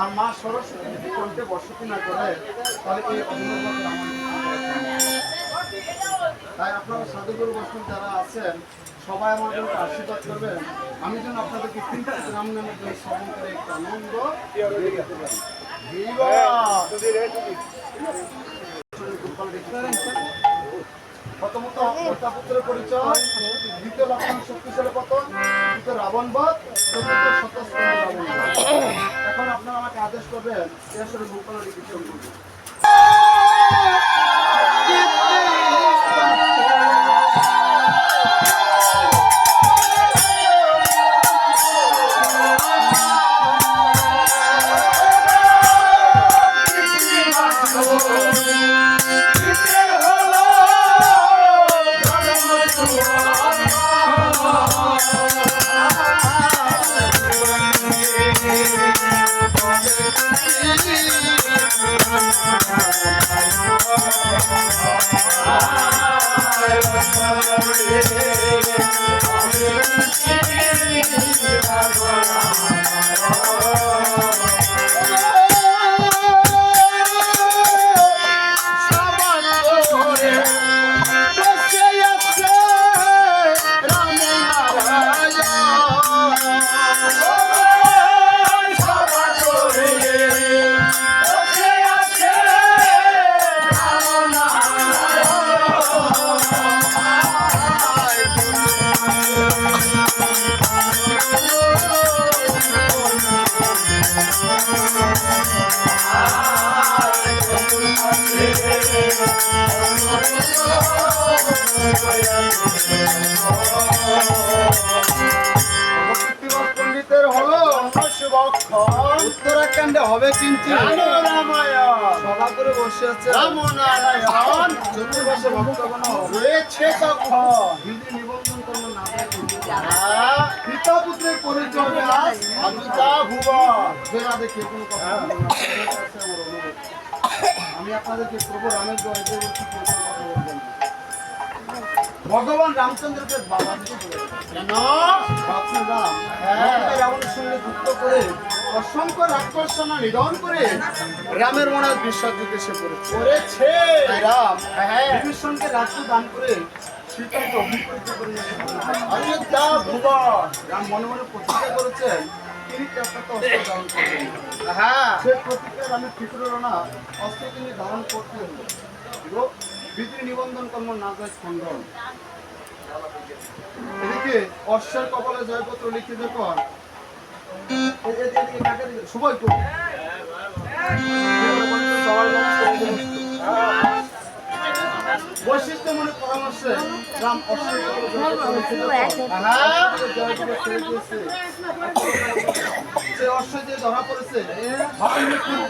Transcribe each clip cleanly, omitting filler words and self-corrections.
আর মা সরস্বতী যদি কণ্ঠে বসতি না করে তাহলে এই অভিনবতা তাই আপনারা সাধুগুরু বৈষ্ণব যারা আছেন সবাই আমার জন্য আশীর্বাদ করবেন। আমি যেন আপনাদেরকে তিনটা নাম নামের জন্য শ্রবণ করে একটু আনন্দ প্রথমত পুত্রের পরিচয়, দ্বিতীয় লক্ষণ শক্তিশালী পতন, তৃতীয় রাবণবধ, চতুর্থ শতস্কন্ধ রাবণবধ। এখন আপনারা আমাকে আদেশ করবেন এর সাথে গোপালের কিছু বলবো। পণ্ডিতের হলো উত্তরাখণ্ডে হবে কিন্তু সভা করে বসে আছে রামনারায়ণ চতুর্পাশে ভক্তগণ রয়েছে তখন বিধি নিবন্ধন করল না পিতা পুত্রের পরিচয় ভুবা দেখে কোনো কথা আমি আপনাদেরকে প্রভু রামের জয়তে বলছি কথা বলবেন ভগবান রামচন্দ্রকে বাবা রাবণের সঙ্গে যুক্ত করে অসংখ্য রাক্ষসনা নিধন করে রামের মনে বিশ্বযুদ্ধ এসে পড়েছে। রাম বিভীষণকে রাজ্য দান করে সীতাকে অভিপ্রেত করে রাম মনে মনে প্রতিজ্ঞা করেছেন তিনি একটা অস্ত্র ধারণ করবেন। সে প্রতিজ্ঞা রামের ঠিক হল না, অস্ত্র তিনি ধারণ করতে হলো। বিধি নিবন্ধন কর্ম না যায় খণ্ডন। এদিকে অশ্বের কপালে জয়পত্র লিখিত কর সবাই বৈশিষ্ট্য মনে পরামর্শে রাম অশ্বের সে অশ্ব যে ধরা পড়েছে ভাল্মীকির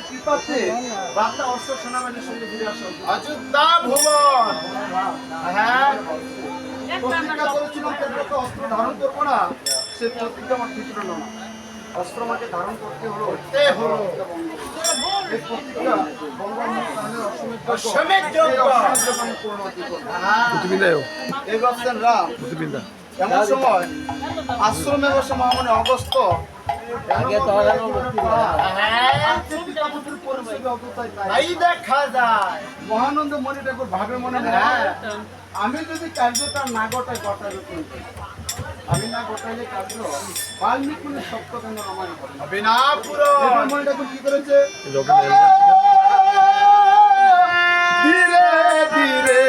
কৃপাতে বাংলা অশ্ব সেনাবাহিনীর সঙ্গে ঘুরে আসা অযোধ্যা ভুবন প্রতিজ্ঞা করেছিলাম কেন্দ্রকে অস্ত্র ধারণ করবো না, সে প্রতিজ্ঞা আমার ঠিক হলো না। অস্ত্র আমাকে ধারণ করতে হলো এই প্রতিজ্ঞা এই ভাবছেন রাম এমন সময় আশ্রমে বসে মহামণি অগস্ত্য দেখা যায় মহানন্দ মণি ঠাকুর ভাবে মনে আমি যদি কার্যটা না ঘটাই ঘটাই আমি না ঘটাইলে কার্য বাল্মীকি সত্য কেন রমায়ণ হবে না পুরো মণি ঠাকুর কি করেছে ধীরে ধীরে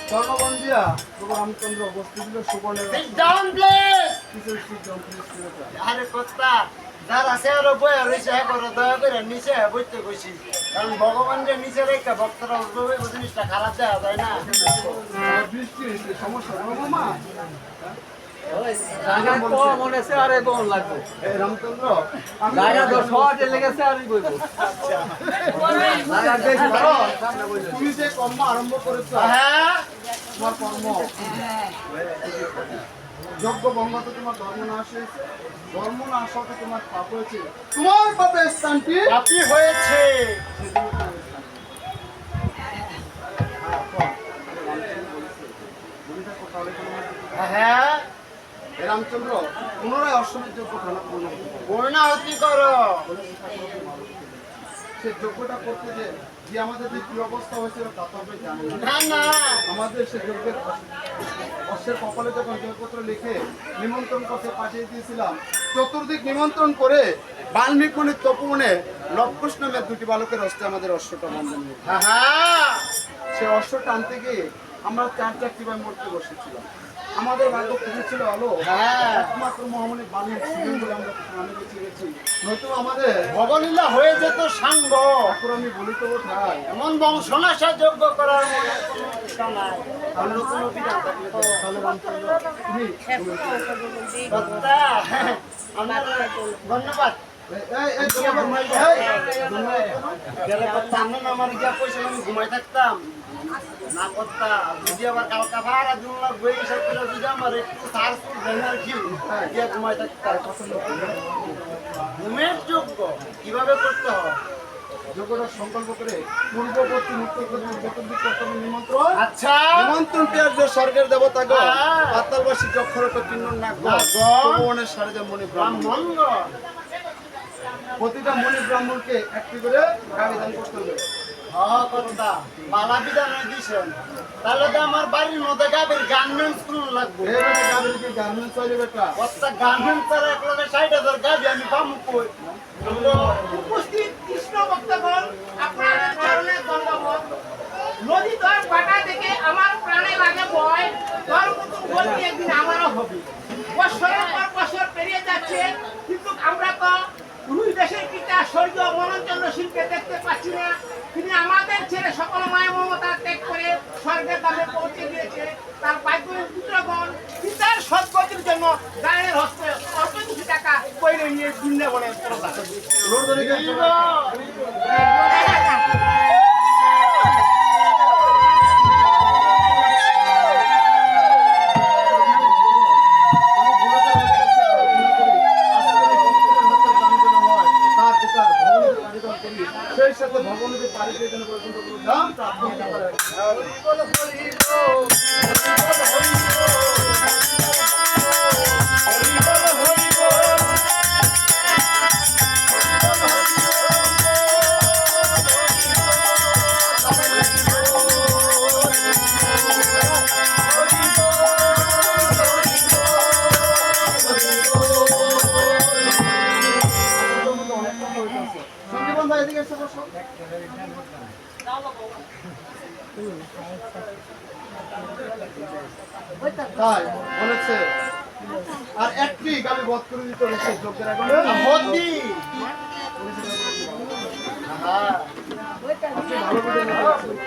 চরণবন্দিয়া প্রভু রামচন্দ্র উপস্থিত ছিল সুবর্ণের আরে কর্তা যার আছে আরো বয়া রয়েছে করো দয়া করে নিচে বইতে বসি কারণ ভগবানের নিচে রেখে ভক্তরা জিনিসটা খারাপ দেওয়া যায় না বৃষ্টি সমস্যা মা তুমি যে কর্ম আরম্ভ করেছো তোমার কর্ম যোগ্য বঙ্গতে তোমার ধর্ম নাশ হয়েছে, ধর্ম নাশ হতে তোমার পাপ হয়েছে, তোমার পাপের স্থানটি পাপী হয়েছে। হ্যাঁ, রামচন্দ্র পুনরায় অশ্বমের যোগ্য পূর্ণাহুতি করো। সে যোগ্যটা করতে যে যে আমাদের যে কি অবস্থা হয়েছিল তা তো আমরা জানি না। না না, আমাদের সে যজ্ঞের অশ্বের কপালে যখন যোগপত্র লিখে নিমন্ত্রণ করতে পাঠিয়ে দিয়েছিলাম, চতুর্দিক নিমন্ত্রণ করে বাল্মীকির তপবনে লবকুশ নামের দুটি বালকের হস্তে আমাদের অশ্বটা বন্ধন হয়েছে। হ্যাঁ, সে অশ্ব টানতে গিয়ে আমরা চার চারটি ভাই মরতে বসেছিলাম। আমাদের ভাগ্য খুবই ছিল আলো, হ্যাঁ। একমাত্র মহামণি বাল্মীক ছিলেন বলে আমরা প্রাণে বেঁচে গেছি। নয়তো আমাদের ভগলীলা হয়ে যেত সাঙ্গ। ঠাকুর আমি বলি তো ঠাই এমন বংশনাশা যোগ্য করার মনে কোনো ইচ্ছা নাই। আর নতুন অভিযান থাকলে তো। তাহলে রামচন্দ্র তুমি কর্তা, আমার ধন্যবাদ। গেলে কর্তা, আমি না আমার গিয়া পয়সা আমি ঘুমাই থাকতাম না কর্তা। যদি আবার কালকা ভাড়া দুলাখ বই হিসাব করে যদি আমার একটু সার সুর দেন আর কি গিয়া ঘুমাই থাকতাম। ঘুমের যোগ্য কিভাবে করতে হয়? যোগ্যটা সংকল্প করে পূর্ববর্তী মুক্তদিক কর্তব্য নিমন্ত্রণ আচ্ছা, নিমন্ত্রণ পেয়ার যে স্বর্গের দেবতা গো হ্যাঁ। পাতালবাসী যক্ষরক কিন্নর নাগ নাগগণ। ভগবানের সারে যে মণি ব্রাহ্মণ ব্রাহ্মণ প্রতিটা মণি ব্রাহ্মণকে একটি করে গাড়ি দান করতে হবে। কর্তা বালা বিধান দিছেন, তাহলে তো আমার বাড়ির মধ্যে গাবের গার্মেন্টস গুলো লাগবে। এবারে গাড়ির কি গার্মেন্টস চলে বেটা কর্তা গার্মেন্টস ছাড়া এক লগে 60,000 গাবি আমি পামু কই? উপস্থিত কৃষ্ণ ভক্তগণ, আপনাদের চরণে দণ্ডবোধ। নদী তর কাটা দেখে আমার প্রাণে লাগে ভয়, তোর মতো বলতে একদিন আমারও হবে। বৎসরের পর বছর পেরিয়ে যাচ্ছে, কিন্তু আমরা তো রুই দেশের পিতা স্বর্গীয় মননচন্দ্র শিল্পে দেখতে পাচ্ছি না। তিনি আমাদের ছেড়ে সকল মায় মমতা ত্যাগ করে স্বর্গের দামে পৌঁছে দিয়েছে। তার ভাগ্যের পুত্রগণ পিতার সদ্গতির জন্য গায়ের হস্তে অল্প কিছু টাকা কইরে নিয়ে বৃন্দাবনে প্রদান। লোড ধরে গেছে। সেই সাথে ভগবানের পারিকে যেন পর্যন্ত কোনো দাম প্রাপ্ত হতে পারে। সঞ্জীবন ভাই এদিকে এসে বসো। তাই বলেছে আর একটি গাবি বধ করে দিতে হয়েছে যোগ্যের আগুনে। হতি আপনি ভালো করে নিয়ে যাচ্ছেন।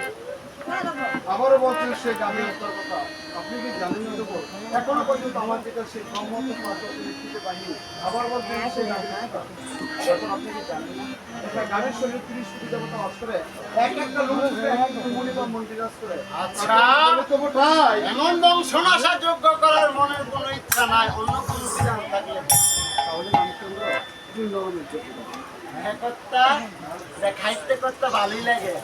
আবারও বলছেন সেই গাবি হত্যার কথা। আপনি কি জানেন না দেবো এখনো পর্যন্ত আমার যেটা সেই ব্রহ্মত্ব মাত্র নিশ্চিত বাহিনী আবার বলছেন সেই গাবি হত্যা। এখন আপনি কি জানেন না একটা গাবির শরীরে 30 কোটি দেবতা বাস করে, এক একটা লোক মনিবা মন্দিরাজ করে। আচ্ছা, তবু ঠাই এমন বংশনাশা যোগ্য করার মনের কোনো ইচ্ছা নাই। অন্য কোনো বিধান থাকলে তাহলে রামচন্দ্র তুমি নরমের যোগ্য। হ্যাঁ কর্তা, খাইতে কর্তা ভালোই লাগে।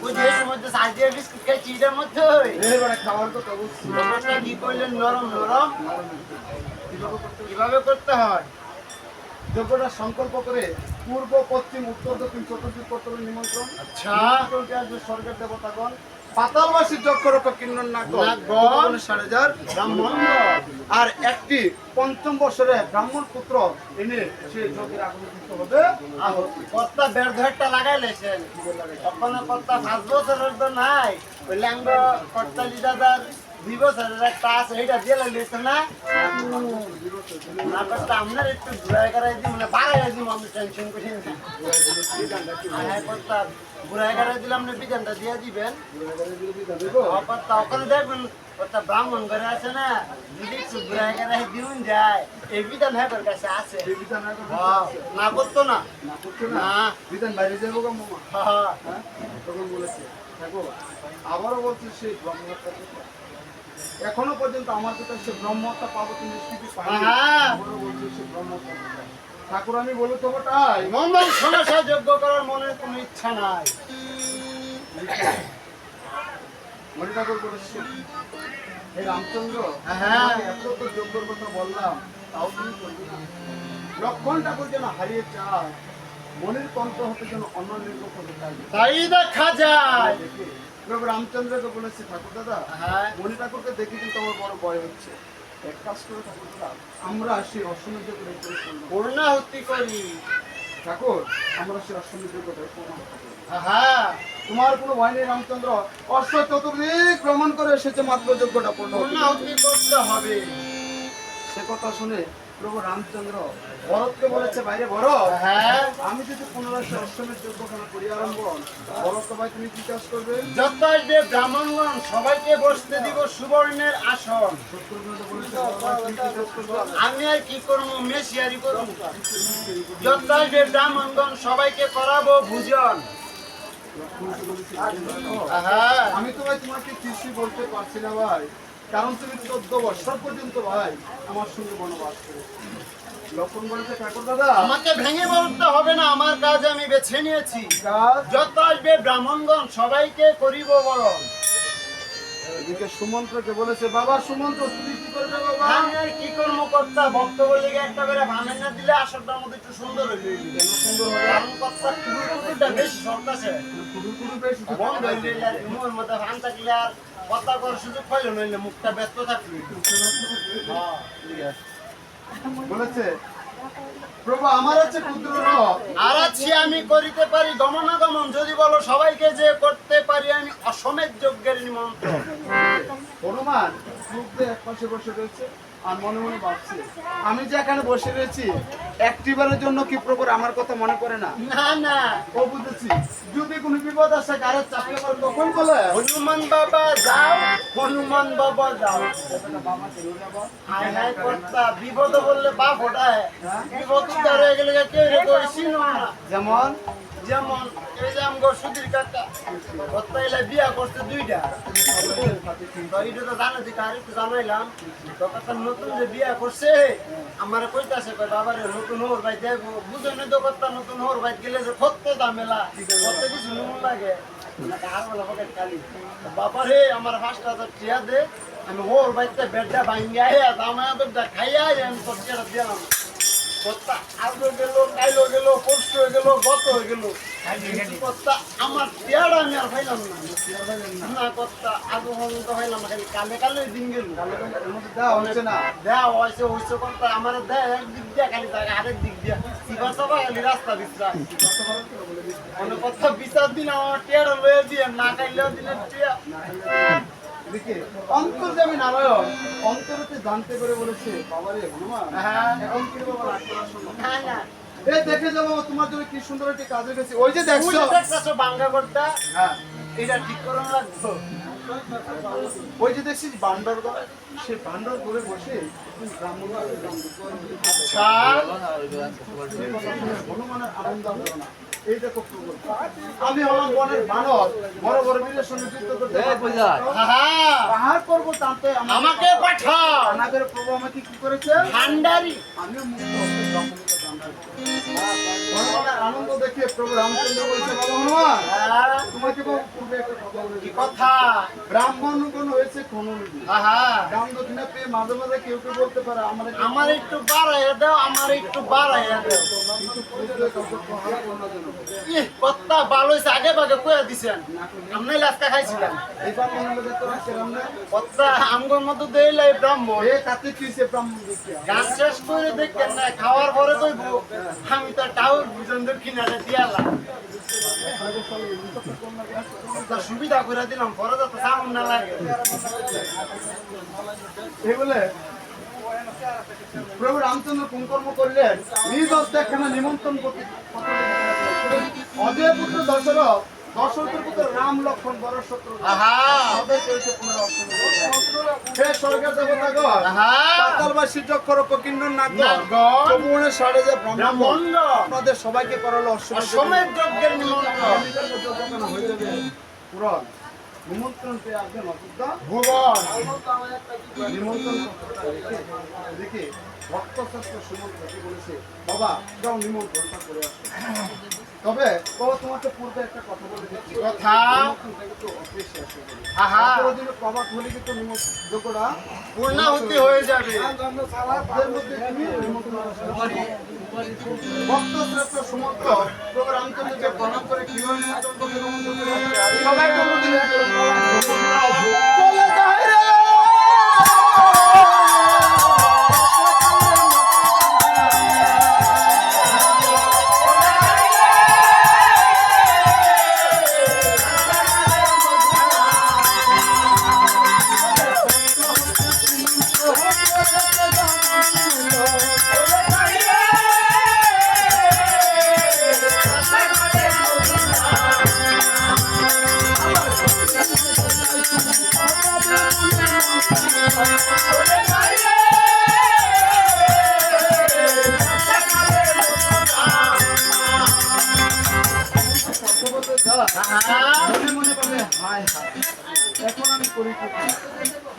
ওই যে এর মধ্যে সাজিয়ে বিস্কুট খাইছি এটার মধ্যে এবারে খাওয়ার কথা বলছি ব্যাপারটা কি করলেন? নরম নরম কিভাবে করতে হয়? যোগ্যটা সংকল্প করে পূর্ব পশ্চিম উত্তর দক্ষিণ চতুর্দিক কর্তব্য নিমন্ত্রণ। আচ্ছা, স্বর্গের দেবতাগণ পাতালবাসী যক্ষরক কিন্নর নাগগণ নাগগণ, 60,000 ব্রাহ্মণ আর একটি পঞ্চম বছরে ব্রাহ্মণ পুত্র এনে সে যোগের আগুনে দিতে হবে আহতি। কর্তা ব্যর্থ একটা লাগাই লেছেন। ওখানে কর্তা 5 বছরের তো নাই, ওই ল্যাঙ্গ কর্তালি দাদার 2 বছরের একটা আছে, এইটা দিয়ে লেছে না। না কর্তা আপনার একটু ঘুরাই করাই দিই, মানে বাড়াই দিই, আমি টেনশন করি না। হ্যাঁ কর্তা, ঘুরাই করাই দিলাম না, বিধানটা দিয়ে দিবেন। কর্তা ওখানে দেখবেন কর্তা ব্রাহ্মণ ঘরে আছে না, যদি একটু ঘুরাই করাই দিন যায়, এই বিধান হ্যাঁ কাছে আছে। এই বিধান আগে না করতো না, না করছে না। না বিধান বাইরে যাবো গো মামা। হ্যাঁ, হ্যাঁ তখন বলেছে দেখো আবারও বলছি সেই ব্রহ্মহত্যা কথা। এখনো পর্যন্ত আমার কাছে সে ব্রহ্মহত্যা পাবো তুমি নিশ্চিত পাইনি। হ্যাঁ। আবারও বলছি সে ব্রহ্মহত্যা কথা। ঠাকুর আমি বলে তো ওটাই মঙ্গল সনাসা যোগ্য করার মনে কোনো ইচ্ছা নাই। মণি ঠাকুর বলেছে এই রামচন্দ্র হ্যাঁ। তোমাকে এত তো যোগ্যর কথা বললাম তাও তুমি করবে না। লক্ষণ ঠাকুর যেন হারিয়ে চায় মনের কণ্ঠ হতে যেন অন্য নির্ভর করতে চাইবে তাই দেখা যায়। দেখে প্রভু রামচন্দ্রকে বলেছে ঠাকুর দাদা হ্যাঁ। মণি ঠাকুরকে দেখে কিন্তু আমার বড় ভয় হচ্ছে। এক কাজ করে ঠাকুর দাদা আমরা সেই অশ্বমেধ করে পূর্ণাহুতি করি। ঠাকুর আমরা সেই অশ্বমেধ করে প্রমাণ করি। হ্যাঁ। তোমার কোনো ভয় নেই রামচন্দ্র অশ্ব চতুর্দিক ভ্রমণ করে এসেছে মাত্র যোগ্যটা পূর্ণ হতে। পূর্ণাহুতি করতে হবে। সে কথা শুনে প্রভু রামচন্দ্র ভরতকে বলেছে বাইরে ভরত হ্যাঁ। আমি যদি পুনরায় সে অশ্বমেধ যজ্ঞখানা করি আরম্ভ ভরত ভাই তুমি কি কাজ করবে? যত আসবে ব্রাহ্মণগণ সবাইকে বসতে দিব সুবর্ণের আসন। শত্রুঘ্ন বলেছে ভরত ভাই তুমি কি কাজ করবে? আমি আর কি করবো, মেশিয়ারি করবো। যত আসবে ব্রাহ্মণগণ সবাইকে করাবো ভোজন। লক্ষ্মণকে বলেছে, হ্যাঁ। আমি তো ভাই তোমাকে কিছুই বলতে পারছি না ভাই কারণ তুমি 14 বছর পর্যন্ত ভাই আমার সঙ্গে বনবাস করেছো। লক্ষণ বলেছে ঠাকুর দাদা আমাকে ভেঙে বলতে হবে না, আমার কাজ আমি বেছে নিয়েছি। কাজ যত আসবে ব্রাহ্মণগণ সবাইকে করিব বরণ। এদিকে সুমন্ত্রকে বলেছে বাবা সুমন্ত্র তুমি কি করবে বাবা? আমি আর কি করবো কর্তা, ভক্ত বলে একটা করে ভামেন না দিলে আসরটার মধ্যে একটু সুন্দর হইবে। কেন সুন্দর হবে? কারণ কর্তা কুকুরটা বেশি সরতাছে। কুড়ু কুড়ু বেশ বন্ধ হইলে আর মুখের মধ্যে ভান থাকলে আর কথা করার সুযোগ পাইল নইলে মুখটা ব্যস্ত থাকবে। বলেছে প্রভু আমার আছে ক্ষুদ্র রথ আর আছি আমি করিতে পারি গমনাগমন, যদি বলো সবাইকে যে করতে পারি আমি অসমেত যজ্ঞের নিমন্ত্রণ। হনুমান মুখে এক পাশে বসে রয়েছে আর মনে মনে ভাবছে আমি যে এখানে বসে রয়েছি একটিবারের জন্য কি প্রভুর আমার কথা মনে পড়ে না? না না, ও বুঝেছি যদি কোনো বিপদ আসে গাড়ির চাকরি আমার কখন বলে হনুমান বাবা যাও, হনুমান বাবা যাও। বাবা ছিল বাবা হায় হায় কর্তা, বিপদ বললে বাপ ওটায়, বিপদ উদ্ধার হয়ে গেলে কেউ রে কইছিল না। যেমন যেমন এই যে আমগো সুধীর কাকা কর্তা এলে বিয়া করছে 2টা। তো এটা তো জানো দিকে আর একটু জানাইলাম। তো কথা নতুন যে বিয়া করছে আমার কইতাছে কই বাবারে নতুন হোর ভাই দেখো, বুঝে না তো কর্তা নতুন হোর ভাই গেলে যে কত ঝামেলা, কত কিছু নুন লাগে। আর বলা পকেট খালি বাবারে আমার 5,000 টিয়া দে, আমি হোর ভাইতে বেডটা ভাঙ্গিয়া আমার বেডটা খাইয়া আমি তোর টিয়াটা দিলাম। কর্তা আজও গেল, কাইলো গেল, পরশু গেল, গত হয়ে গেল। কর্তা আমার টিয়াটা আমি আর পাইলাম না। না কর্তা আজও পর্যন্ত পাইলাম না, খালি কালে কালে দিন গেল। এর মধ্যে দেওয়া হচ্ছে না দেয়া হয়েছে হয়েছে কর্তা আমার দেয় একদিক দিয়া খালি থাকে আরেক দিক দিয়া সিবা সাবা খালি রাস্তা বিশ্রাম। মানে কথা বিচার দিন আমার টিয়াটা লয়ে দিয়ে না খাইলেও দিলেন টিয়া। দেখে অন্তর্যামী নারায়ণ অন্তরতে জানতে করে বলেছে বাবারে হনুমান হ্যাঁ। এখন কি রে বাবা রাগ করার সময়? না না, এই দেখে যাবো তোমার জন্য কি সুন্দর একটি কাজে গেছে ওই যে তুই দেখছো যে দেখতেছো বাঙ্গা করতা হ্যাঁ এটা ঠিক করুন লাগতো। ওই যে দেখছিস বান্দর ঘর সেই বান্দর ঘরে বসে তুমি ব্রাহ্মণ ঘরে ব্রাহ্মণ ঘরে আচ্ছা সেই কথা শুনে হনুমানের আনন্দ হলো না। এই দেখো প্রভু আমি হলাম বনের বানর বড় বড় বীরের সঙ্গে যুদ্ধ করতে হ্যাঁ, পাহাড় পর্বত টানতে আমাকে পাঠাও আমাদের প্রভু আমাকে কি করেছে ভান্ডারি। আমিও মুক্ত হতে ব্রাহ্মণকে দান করি। হনুমানের আনন্দ দেখে প্রভু রামচন্দ্র বলছে বাবা হনুমান হ্যাঁ, তোমাকে বাবা পূর্বে একটা কথা বলে কি দিই। কথা? ব্রাহ্মণগণ হয়েছে কোনরূপী হ্যাঁ, দান দক্ষিণা পেয়ে মাঝে মাঝে কেউ কেউ বলতে পারে আমার একটু বাড়াইয়া দাও, আমার একটু বাড়াইয়া দাও। কিন্তু পূর্বে কাউকে প্রহার করো না যেন। ইহ, কথা ভালো হয়েছে, আগে ভাগে কয়ে দিছেন। আমরাই লাস্কা খাইছিলাম। এইবার মনে হলো যে তোরা কেরাম না কথা আমগোর মতো দেইলাই ব্রাহ্মণ। এ কাতে কিসে ব্রাহ্মণ দেখিয়া গান শেষ করে দেখেন না, খাওয়ার পরে কইব আমি তো টাউর বুঝন কিনারে দিয়ালাম। তা সুবিধা করে দিলাম, পরে তো সামন না লাগে। এই বলে প্রভু রামচন্দ্র কুকর্ম করলেন নিজ হস্তে একখানা নিমন্ত্রণ করতে অজয় পুত্র দশরথ দশরথের পুত্র রাম লক্ষ্মণ বড় শত্রু আহা, তাদের করেছে পুনরঅষ্টমী হে স্বর্গের দেবতাগণ আহা, পাতালবাসী চক্র প্রকিন্নর নাগগণ নাগগণ, চৌবনের সাড়ে যে ব্রহ্মাণ্ড ব্রাহ্মণ আপনাদের সবাইকে করালো অশ্বমেধ অসমের যজ্ঞের নিমন্ত্রণ। হয়ে যাবে পুরন নিমন্ত্রণ পেয়ে আসবেন অযোধ্যা ভুবন নিমন্ত্রণ পত্রটা রেখে ভক্তশ্রেষ্ঠ সুমন্ত কি বলেছে, বাবা যাও নিমন্ত্রণটা করে আসো। তবে বাবা তোমাকে পূর্বে একটা কথা বলে দিচ্ছি, কথা নিমন্ত্রণটা কিন্তু অফিসে আসে বলে। আহা কোনোদিনও প্রভাত হলে কিন্তু যোগ্যরা পূর্ণাহুতি হয়ে যাবে। তাদের মধ্যে তুমি নিমন্ত্রণ আসবে। ভক্তশ্রেষ্ঠ সুমন্ত প্রভু রামচন্দ্রকে প্রণাম করে কিভাবে নিমন্ত্রণ করতে নিমন্ত্রণ করে সবাই কোনোদিন চলে যায় রে। মনে মনে বলে হায় হায়, এখন আমি করি কি?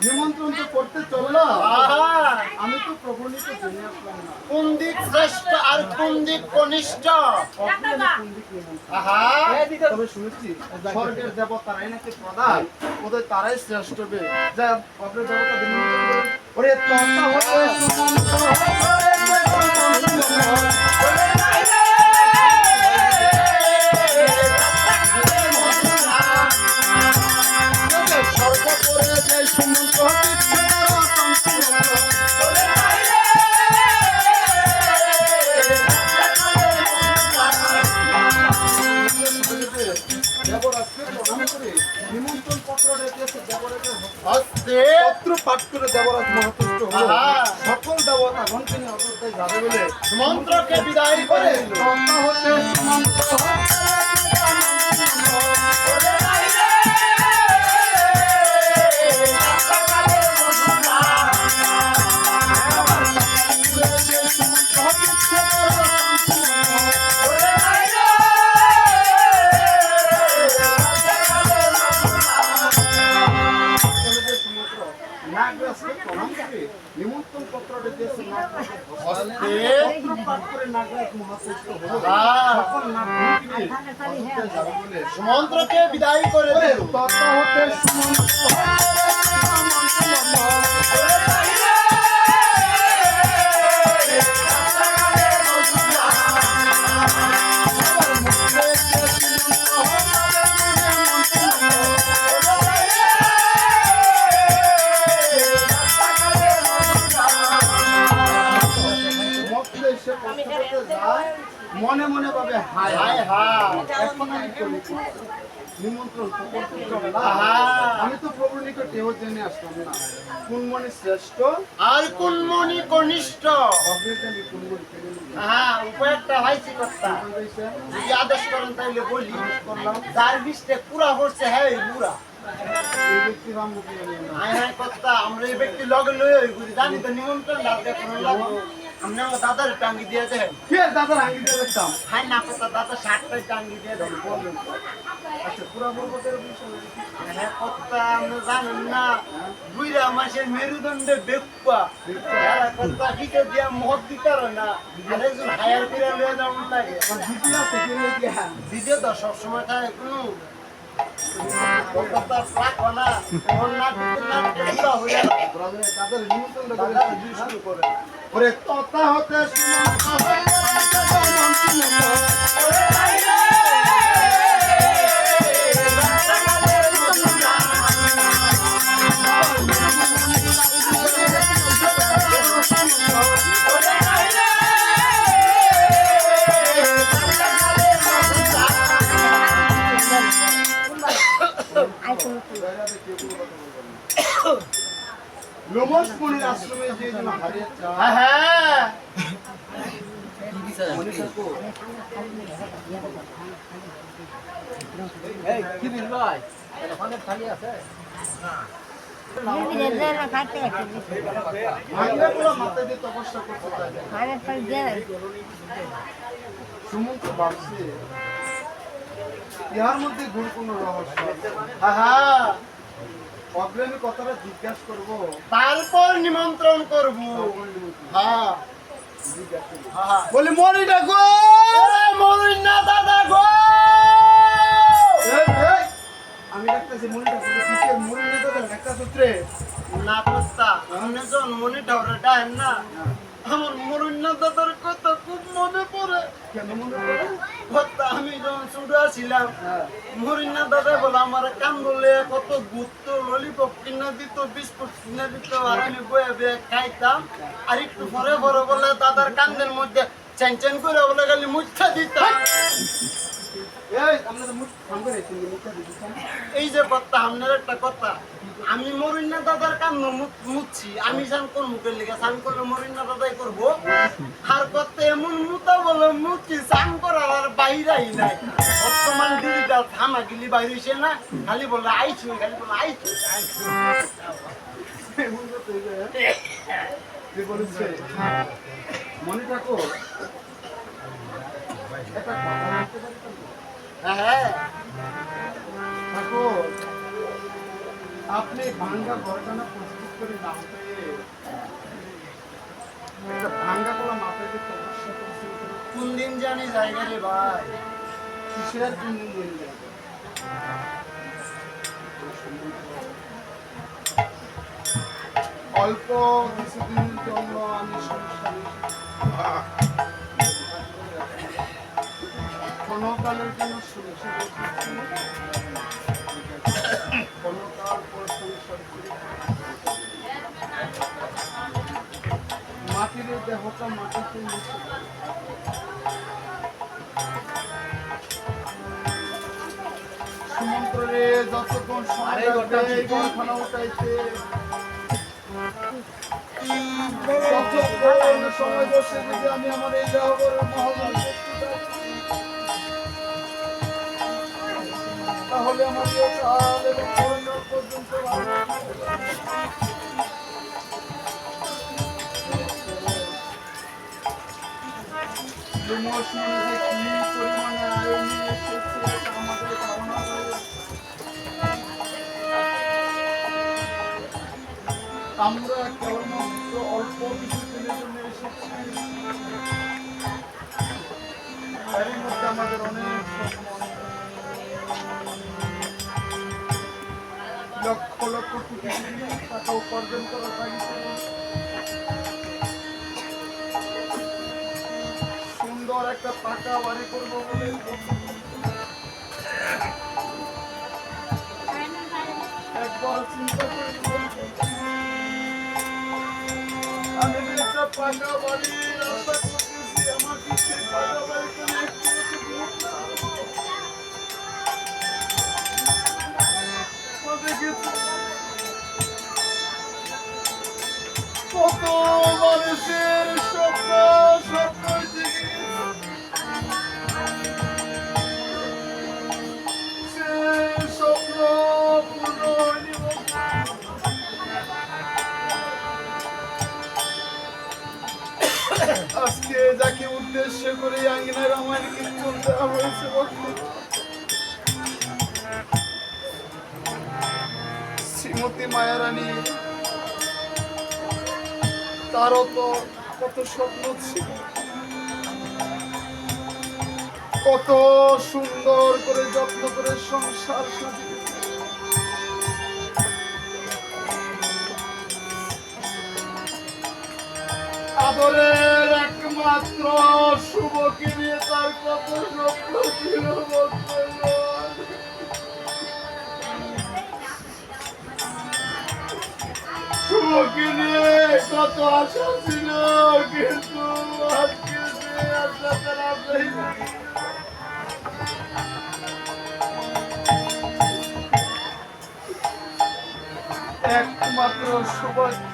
নিমন্ত্রণ তো করতে চললো, আমি তো প্রভুনিকে জেনে আসলাম না। কোন দিক শ্রেষ্ঠ আর কোন দিক কনিষ্ঠ? আহা তবে শুনেছি স্বর্গের দেবতারাই নাকি প্রধান, ওদের তারাই শ্রেষ্ঠ বে। যা স্বর্গের দেবতা দিন ওরে তন্তা হতে সুমন্ত স্বর্গ করে যে সুমন্ত নিমন্ত্রণ পত্র রেখেছে দেবরাজের হস্তে পত্র পাঠ করে দেবরাজ মহাতুষ্ট হলো। সকল দেবতাগণ তিনি অযোধ্যায় যাবে বলে মন্ত্রকে বিদায় করে তন্তা হতে সুমন্ত নিমন্ত্রণ পত্র রেখেছে হস্তে পত্র পাঠ করে নাগরাজ মহাতুষ্ট হলো। সকল নাগরিক নিয়ে অযোধ্যায় যাবে বলে মন্ত্রকে বিদায় করে দিল। তথা হতে সুমন্ত মনে মনে ভাবে হায় হায় হায় এখন আমি করি কি? নিমন্ত্রণ তো করতে হবে না। আহা। আমি তো প্রভুর নিকট এও জেনে আসলাম না কোন মনে শ্রেষ্ঠ, আর কোন মনি কনিষ্ঠ? অগ্রগামী কোন মনে কেড়ে নিল। হ্যাঁ উপায়টা হাইছি কথা যদি আদেশ করেন তাইলে বলি করলাম যার বৃষ্টি পুরা পড়ছে হ্যাঁ পুরা এই ব্যক্তি রামমুখী হলেন না। হায় হায় কথা আমরা এই ব্যক্তি লগে লয়ে হই বুঝি জানি তো নিমন্ত্রণ লাগবে কোনো লাগবো আমরা আমার দাদার টাঙ্গি দিয়ে দেন কে দাদার আঙ্গি দিয়ে দেখতাম। হায় না কথা দাদা 60টাই টাঙ্গি দিয়ে দেন আচ্ছা পুরা বলবতের বিষয় হ্যাঁ কথা আমরা জানেন না বুইরা মাসের মেরুদণ্ডে বেকুয়া হ্যাঁ কথা দিতে দিয়া মত দিতার না আর একজন হায়ার করে লয়ে যাওয়ার লাগে দিদি আছে কি নেই কি হ্যাঁ ভিডিও তো সবসময় থাকে কোনো কথা রাখো না ওর না পুরা হয়ে ব্রাদার দাদার নিমন্ত্রণ করে শুরু করে ওরে তথা হতে সুমন্ত লোমস মুনির আশ্রমে যে জন হারিয়ে হ্যাঁ হ্যাঁ মনে থাকো ভাঙ্গাগুলো মাথায় দিয়ে তপস্যা করতে থাকে। সুমন্ত বাড়ছে ইহার মধ্যে গুণ কোনো রহস্য আছে? হ্যাঁ, অগ্রণী কথাটা জিজ্ঞাসা করবো, তারপর নিমন্ত্রণ করব। হ্যাঁ জিজ্ঞাসা করবো। হ্যাঁ, বলি মনিটা গো, মরিন্না দাদা গো। এই, এই, আমি দেখতেছি মনিটা গো, কিসের মনিটা তো একটা সূত্রে না কর্তা, আপনি যখন মনে ঢরে ডাহেন না, আমার মরিন্না দাদার কথা খুব মনে পড়ে। কেন মনে পড়ে? কর্তা, আমি যখন ছোট ছিলাম, হ্যাঁ। মরিন্না দাদা বলে আমার কান বলে কত গুত্ত ললিপপ কিনা দিত, বিস্কুট কিনা দিত, আর আমি বয়ে বয়ে খাইতাম। আর একটু পরে পরে বলে দাদার কান্দের মধ্যে চ্যান চ্যান করে বলে খালি মুচ্ছা দিতাম। এই, আমরা তো মুখ সামনে রেখে মুখটা দিচ্ছি। এই যে কথা, আপনার একটা কথা, আমি মরিন্না দাদার কান মুচ্ছি, আমি যান কোন মুখের লিখে স্নান করলে মরিন্না দাদাই করবো। আর করতে এমন মুতা বলে মুচ্ছি, স্নান করার আর বাইরাই নাই। বর্তমান ডিজিটাল থামা গিলি বাইরেছে না, খালি বলে আইছু, খালি বলে আইছু। এমন কথা এই যে, যে বলেছে, মনে থাকো, একটা কথা বলতে পারি তো? হ্যাঁ, ঠাকুর, আপনি ভাঙ্গা গর্দানা প্রস্তুত করে না পেয়ে একটা ভাঙ্গা করা মাথায় যে তপস্যা করছে, কোন দিন জানি জায়গা রে ভাই। কিসের কোন দিন জেনে যাবে? অল্প কিছুদিনের জন্য আমি সংসারে ক্ষণকালের জন্য সংসারে এসেছি, ক্ষণকাল পর সংসার করি। মাটির এই দেহটা মাটিতে মিশে যায়। সমুদ্রে যতক্ষণ সময় লাগবে এই গলখানা উঠাইতে, ততক্ষণ সময় বসে যদি আমি আমার এই দেহবরের মহাজন তাহলে আমার এই কাল এবং পরকাল পর্যন্ত ভালো থাকবে। লোমশ মনে যে কি পরিমাণে আয় নিয়ে এসেছে এটা আমাদের ধারণা রয়েছে। আমরা কেবলমাত্র অল্প কিছুদিনের জন্য এসেছি, এর মধ্যে আমাদের অনেক স্বপ্ন, লক্ষ লক্ষ কোটি কোটি টাকা উপার্জন করা থাকছে, সুন্দর একটা পাকা বাড়ি করবো বলে একবার চিন্তা করে আমি যে একটা পাকা বাড়ি আশা করতেছি, আমার কি সেই পাকা বাড়িতে একটু একটু ভোট না? দেখেছি কত মানুষের স্বপ্ন স্বপ্নই থেকে গেছে, সে স্বপ্ন পূর্ণ হয়নি। আজকে যাকে উদ্দেশ্য করে আঙ্গিনায় রামায়ণ কীর্তন দেওয়া হয়েছে, শ্রীমতী মায়ারানী, তারও তো কত স্বপ্ন ছিল, কত সুন্দর করে যত্ন করে সংসার সাজিয়েছে। আদরের একমাত্র শুভকে নিয়ে তার কত স্বপ্ন ছিল, শুভকে নিয়ে কত আশা ছিল, কিন্তু আজকে সে আশা তারা পেয়ে একমাত্র শুভকে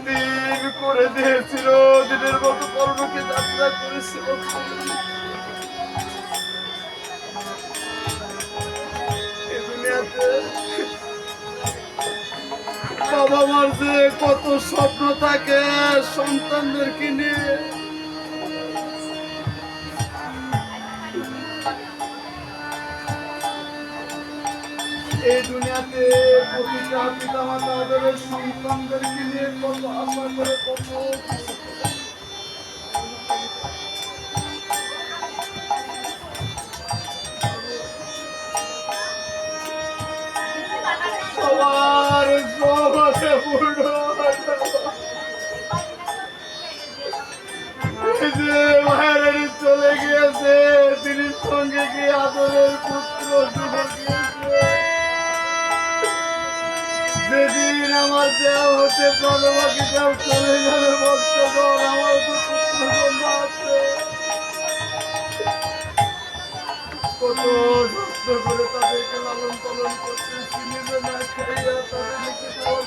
দিন করে দিয়েছিল, দিনের মতো পরলোকে যাত্রা করেছিল। বাবা মার যে কত স্বপ্ন থাকে সন্তানদেরকে নিয়ে, এই দুনিয়াতে প্রতিটা পিতা মাতা তাদের সন্তানদেরকে নিয়ে কত আশা করে কত সবার সব আছে পূর্ণ হয় না। এই যে মায়ের চলে গিয়েছে, তিনি সঙ্গে গিয়ে আদরের পুত্র শুভ গিয়েছে। যেদিন আমার দেহ হতে প্রণবাকে দেহ চলে যাবে ভক্তগণ, আমার তো পুত্রগণ আছে। কত যত্ন করে তাদেরকে লালন পালন করতেছি, নিজে না খাইয়া তাদেরকে খাওয়ার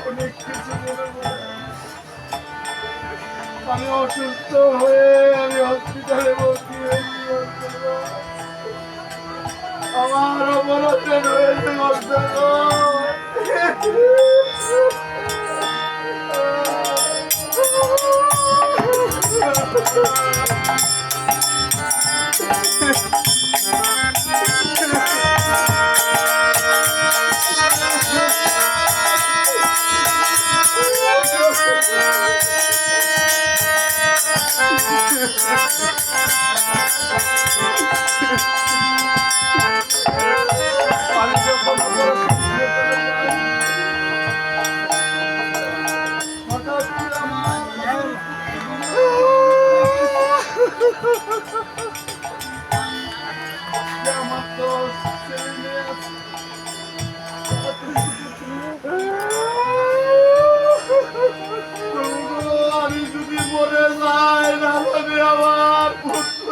অনেক কিছু মনে পড়ে। আমি অসুস্থ হয়ে আমি হসপিটালে ভর্তি হয়েছি। আমার অপারেশন হয়েছে আমি যখন হঠাৎ করে আমার তো ছেলে মেয়ে আছে। আমি যদি মরে যাই না আমি আমার পুত্র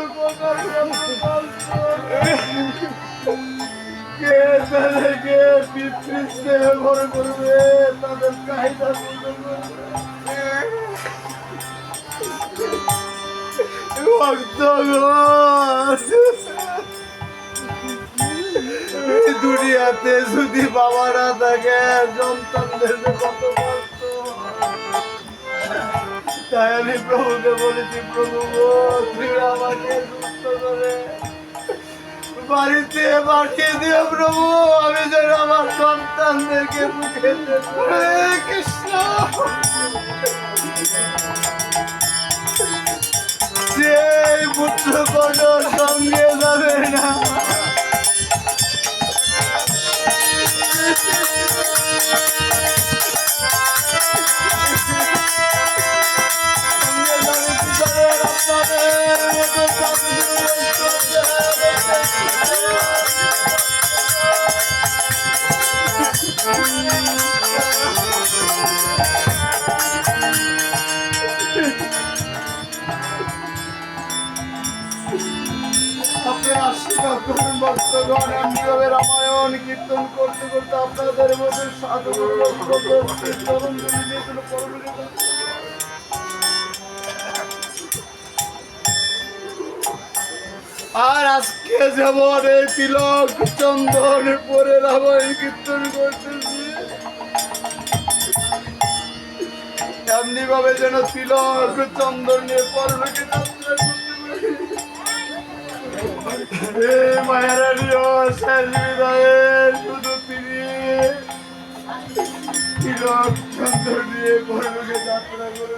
কে তাদেরকে পিতৃস্নেহ ভরে করবে, তাদের চাহিদা পূর্ণ করবে। দুনিয়াতে যদি বাবা না থাকে সন্তানদের কত কষ্ট। তাই আমি প্রভুকে বলেছি, প্রভু গো, তুমি আমাকে সুস্থ করে বাড়িতে পাঠিয়ে দিও প্রভু, আমি যেন আমার সন্তানদেরকে মুখে দেবো। হরে কৃষ্ণ। যে পুত্র কঠোর সঙ্গে যাবে না, আপনারা আশীর্বাদ করুন ভক্তগণ। এমনিভাবে রামায়ণ কীর্তন করতে করতে আপনাদের মধ্যে সাধু চরণ ধরে দিয়েছিল পরলোকে। আর আজকে যেমন এই তিলক চন্দন পরে রামায়ণ কীর্তন করতেছি, এমনি ভাবে যেন তিলক চন্দন নিয়ে পরলোকে যাত্রা করতে পারি। মায়েরা শেষ বিদায়ে শুধু তিনি তিলক চন্দন নিয়ে পরলোকে যাত্রা করে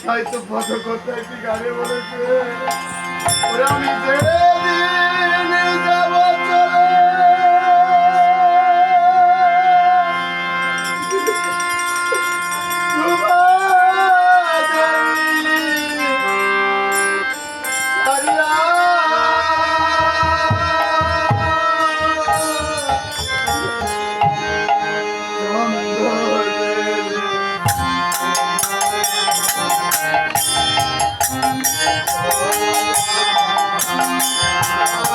হয়তো ফটো করতে একটি গাড়ি বলেছে, ওরা আমি যেদিন যাব চলে Oh,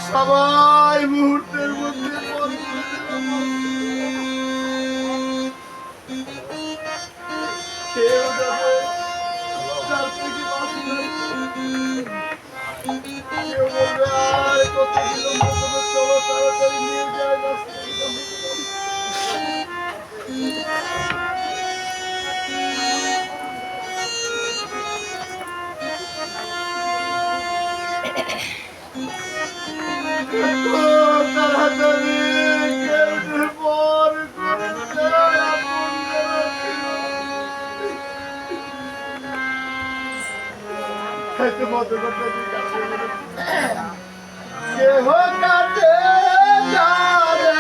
সবাই মুহূর্তের মধ্যে খেয়ে যাবে, চার থেকে পাঁচ মিনিট। কেউ বলবে আর কত বিলম্ব করে, চলো তাড়াতাড়ি নিয়ে যায় তাড়াতাড়ি কেউ পর করে খাইতে মতো করতে কেহ কাটে যারে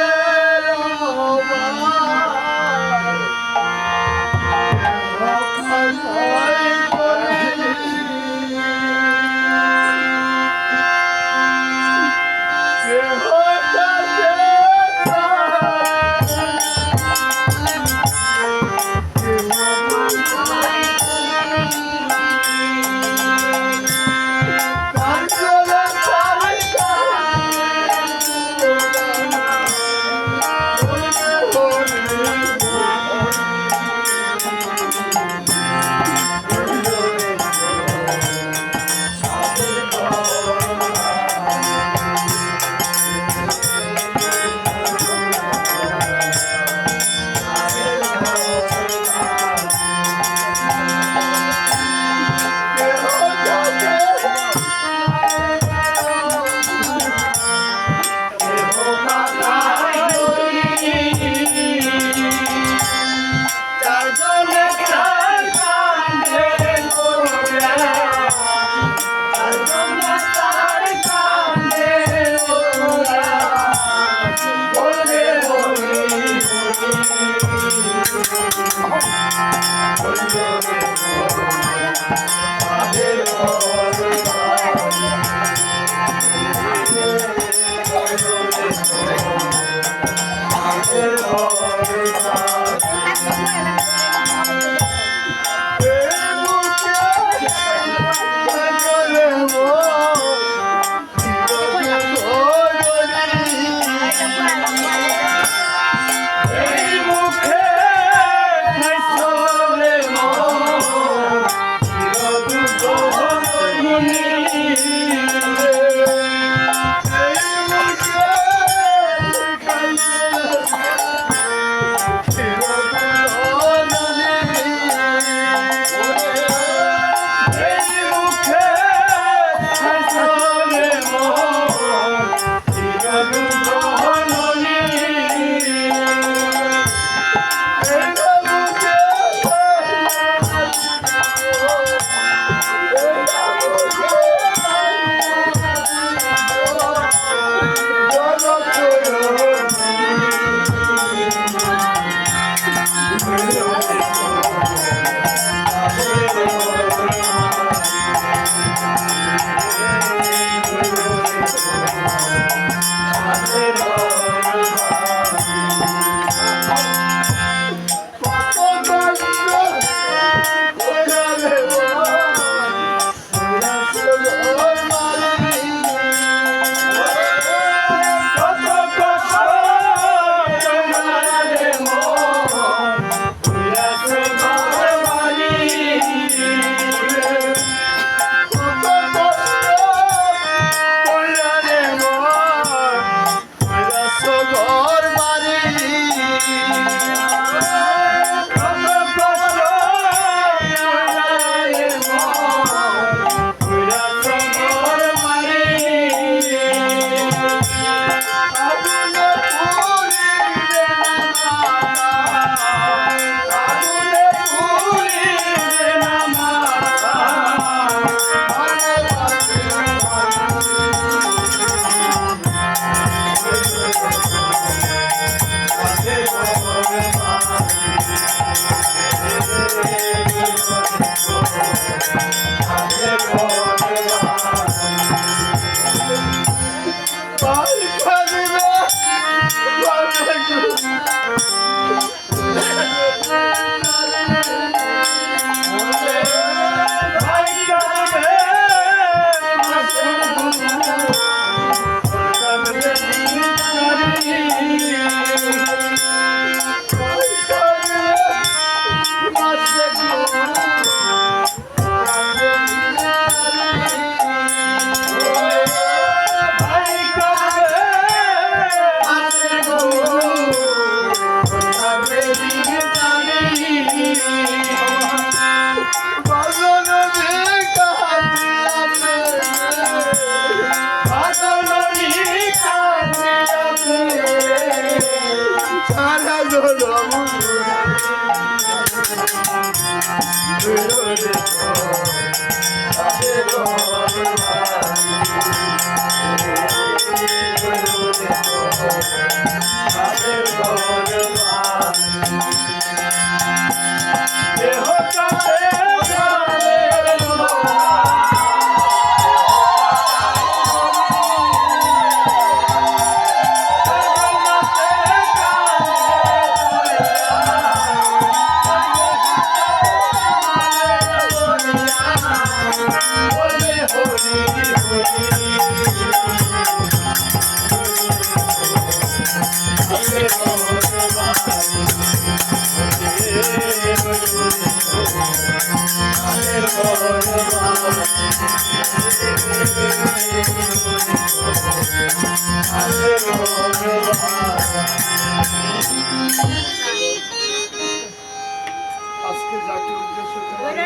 আজকে যাকে উদ্দেশ্য করে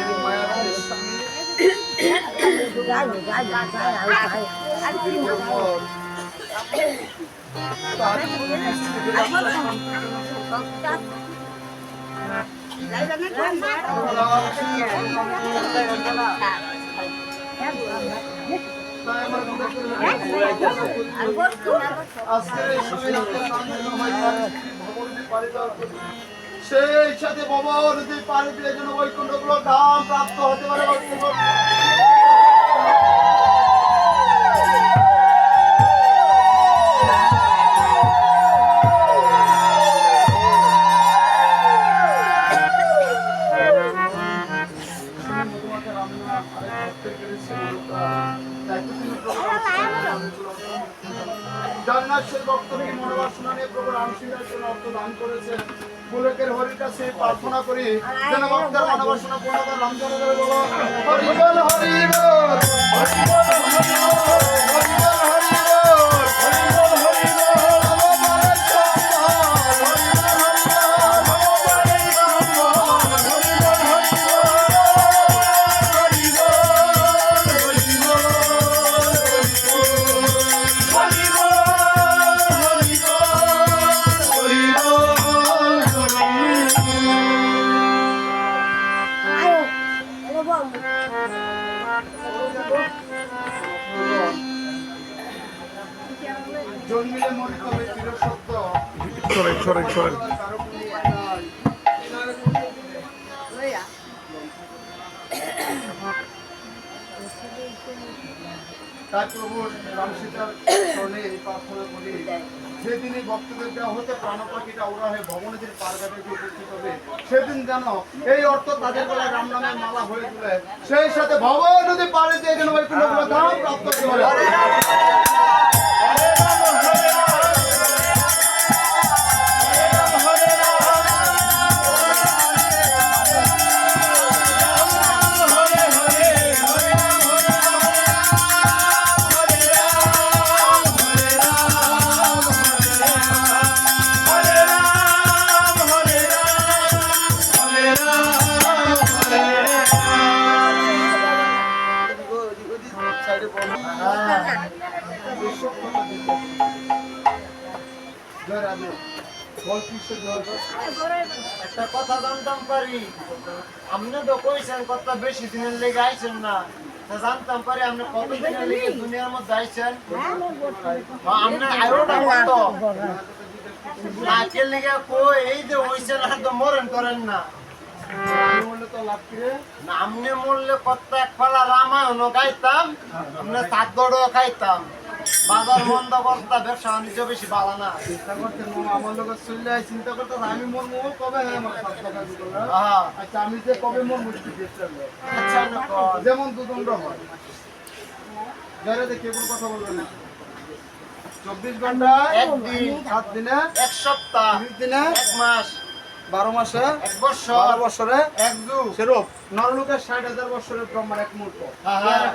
এই মায়ার স্বামী দীর্ঘ পর তার সেই সাথে বাবা নদীর পাড়ি দিয়ে যেন বৈকুণ্ঠ গুলো ধাম প্রাপ্ত হতে পারে। সেই ভক্তকে মনোবাসনা নিয়ে প্রভু রামসিংহের জন্য অর্থ দান করেছেন। পুলকের হরির কাছে প্রার্থনা করি যেন ভক্তের মনোবাসনা পূর্ণ করে। রামচন্দ্র বলো হরি বল হরি বল হরি বল হরি বল হরি বল হরি বল হরি বল হরি জন্মিলে মরিতে হবে চিরসত্য। তাই প্রভু রামসীতার চরণে প্রার্থনা করি যেদিনই ভক্তদের দেওয়া হতে প্রাণ পাখিটা ওরা হয়ে ভবনদীর পারঘাটে উপস্থিত হবে, সেদিন যেন এই অর্থ তাদের বেলায় রাম নামের মালা হয়ে তুলে সেই সাথে ভবনদী পাড়ে দিয়ে যেন বৈকুণ্ঠ ধাম প্রাপ্ত করে। একটা কথা জানতাম পারি, আপনি তো কইছেন কত বেশি দিনের লেগে আইছেন না, জানতাম পারি আপনি কত দিনের লেগে দুনিয়ার মধ্যে আইছেন। আপনি আয়োটা কত নাকের লেগে কই এই যে হইছেন আর তো মরেন করেন না। আপনি মরলে কত এক ফালা রামায়ণ গাইতাম, আপনি সাতগড়ও খাইতাম। বাজার মন্দ অবস্থা, ব্যবসা বাণিজ্য বেশি ভালো না। চিন্তা করতেন আমার লোক চললে চিন্তা করতেন আমি মরবো কবে। আচ্ছা আমি যে কবে মরবো যেমন দুদণ্ড হয় যারা দেখে কোনো কথা বলবে না। 24 ঘন্টা, একদিন, 7 দিনে, এক সপ্তাহ, 30 দিনে, এক মাস, 12 মাসে, এক বছর, 12 বছরে, এক যুগ। সেরূপ নরলোকের 60,000 বছরের ব্রহ্মার এক মুহূর্ত,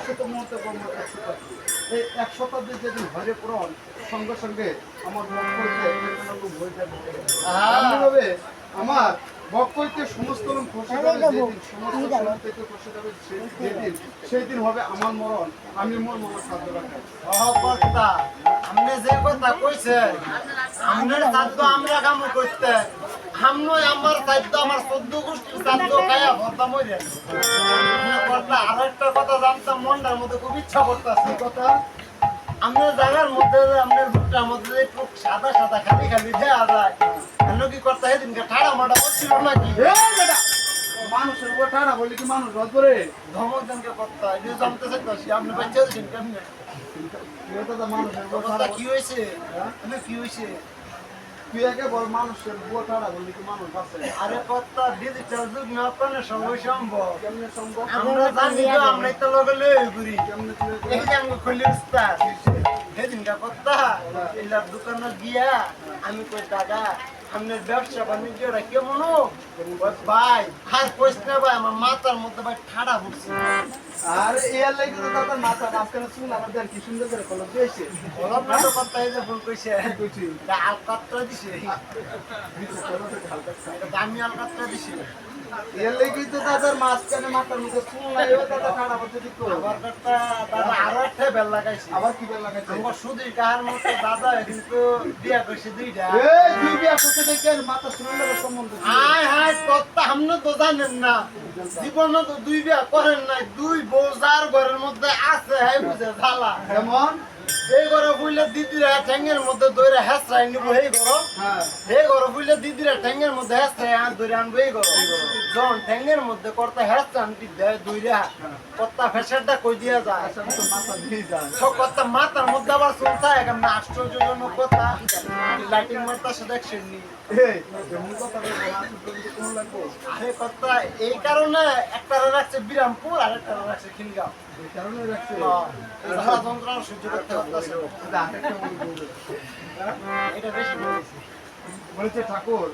100 মুহূর্তে ব্রহ্মার 100 শতাব্দী। এই 1 শতাব্দীর যেদিন হরে পূরণ সঙ্গে সঙ্গে আমার মন করতে হয়ে যাবে। এমনিভাবে আমার বক্ষতে সমস্ত লোম খসে যাবে যেদিন, সমস্ত শরীর থেকে খসে যাবে যেদিন, সেই দিন হবে আমার মরণ, আমি মোর মরণ সাধ্য রাখাই। কর্তা আপনি যে কথা কইছে আপনার সাধ্য আমরা কাম করতে আমনো আমার সাধ্য আমার 14 গোষ্ঠীর সাধ্য খায়া ভর্তা মরে কর্তা আর একটা কথা জানতাম মনটার মধ্যে খুব ইচ্ছা করতেছে কথা আপনার জায়গার মধ্যে আপনার বুকটার মধ্যে একটু সাদা সাদা খালি খালি দেওয়া যায় কেন কি করতে সেদিনকে ঠাড়া মাটা করছিল নাকি বেটা মানুষের উপর ঠাড়া বলি কি মানুষ রদ করে ধমক দেনকে করতে এটা জানতে চাইতেছি আপনি বাচ্চা দিচ্ছেন কেমনে মানুষের উপর অবস্থা ঠাড়া কি হয়েছে কি হয়েছে তুই একে বল মানুষের উপর ঠাড়া বলি কি মানুষ আছে আরে কর্তা ডিজিটাল যুগ না কোনো সময় সম্ভব কেমনে সম্ভব আমরা জানি তো আমরা তো লগে লই ঘুরি কেমনে এই যে আমি খুলি উস্তাদ সেদিনটা কর্তা এলার দোকানে গিয়া আমি কই দাদা আপনার ব্যবসা বাণিজ্যটা কেমন ভাই আর কইস না ভাই আমার মাথার মধ্যে ভাই ঠাড়া পড়ছে আর এর লাগি তো তার মাথা মাঝখানে শুন আমাদের কি সুন্দর করে কলম দিয়েছে বলব না তো কর্তা এই যে ভুল কইছে কইছি আলকাতরা দিছে এটা দামি আলকাতরা দিছে এর লাগি তো তাদের মাঝখানে মাথার মধ্যে শুন নাই ও দাদা ঠাড়া পড়তে দিত আবার কর্তা দাদা আরো একটা বেল লাগাইছে আবার কি বেল লাগাইছে আমার সুদীর কাহার মতো দাদা কিন্তু বিয়া করছে দুইটা এই দুই বিয়া করতে দেখে মাথা শুনে লাগা সম্বন্ধ হাই হাই কর্তা আপনি তো জানেন না জীবনে তো দুই বিয়া করেন নাই দুই বউ যার ঘরের মধ্যে আছে হ্যাঁ বুঝে ঝালা যেমন এই ঘরে বুঝলে দিদিরা ঠ্যাঙ্গের মধ্যে দইরা হেসরাই নিবো এই ঘর হ্যাঁ এই ঘরে বুঝলে দিদিরা ঠ্যাঙ্গের মধ্যে হেসরাই আর দইরা আনবো এই ঘর যখন ঠ্যাঙ্গের মধ্যে কর্তা হেসরা আনটি দেয় দইরা কর্তা ফেসারটা কই দিয়া যায় আসলে তো মাথা দিয়ে যায় সব কর্তা মাথার মধ্যে আবার চলছে এখন আশ্চর্যজনক কথা লাইটিং মারতাছে দেখছেন নি এই যেমন কথা বলে আসলে তো কোন লাগবো আরে কর্তা এই কারণে একটা রাখছে বিরামপুর আর একটা রাখছে খিলগাঁও এই কারণে রাখছে ঝাড়া যন্ত্রণা সহ্য করতে পারতেছে এটা আরেকটা বলবো এটা বেশি বলেছে বলছে ঠাকুর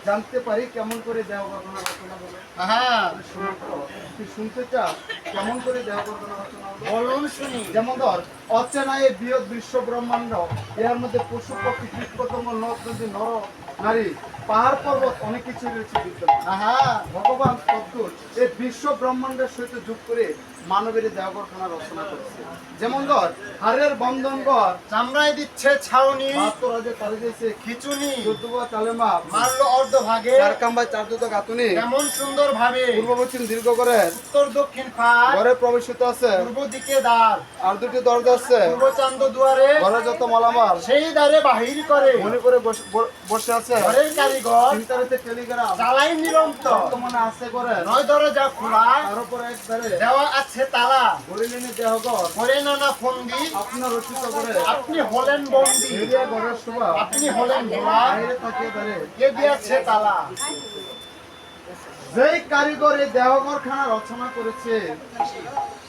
জানতে পারি কেমন করে দেহ ঘটনা রচনা বলে হ্যাঁ তুই শুনতে চাস কেমন করে দেহ ঘটনা রচনা বলে বলুন শুনি যেমন ধর অচেনা এই বৃহৎ বিশ্ব ব্রহ্মাণ্ড এর মধ্যে পশু পক্ষী কীট পতঙ্গ নদ নদী নর নারী পাহাড় পর্বত অনেক কিছু রয়েছে বিদ্যমান হ্যাঁ ভগবান তদ্দূর এই বিশ্ব ব্রহ্মাণ্ডের সহিত যোগ করে মানবের দেহ গঠনা রচনা করেছে যেমন ধর হাড়ের বন্ধন ঘর চামড়ায় দিচ্ছে ছাউনি বাহাত্তর হাজার তালে দিয়েছে খিচুনি চোদ্দবা তালেমা মারলো অর্ধ ভাগে চার কাম্বায় চার দুটো গাতুনি কেমন সুন্দর ভাবে পূর্ব পশ্চিম দীর্ঘ করে উত্তর দক্ষিণ ফাঁক ঘরে প্রবেশিত আছে পূর্ব দিকে দ্বার আর দুটি দরজা আছে পূর্ব চান্দ দুয়ারে ঘরে যত মালামাল সেই দ্বারে বাহির করে মনে করে বসে আছে ঘরের কারিগর ইন্টারনেটে টেলিগ্রাম চালাই নিরন্তর বর্তমানে আছে করে নয় দরজা খোলা তার উপরে এক ধারে দেওয়া আছে তালা হরিলিনী দেহগর ঘরে নানা ফন্দি আপনার রচিত করে আপনি হলেন বন্দি এরিয়া ঘরের শোভা আপনি হলেন ভোলা বাইরে থাকে ধারে কে দিয়েছে তালা যেই কারিগর এই দেহগর খানা রচনা করেছে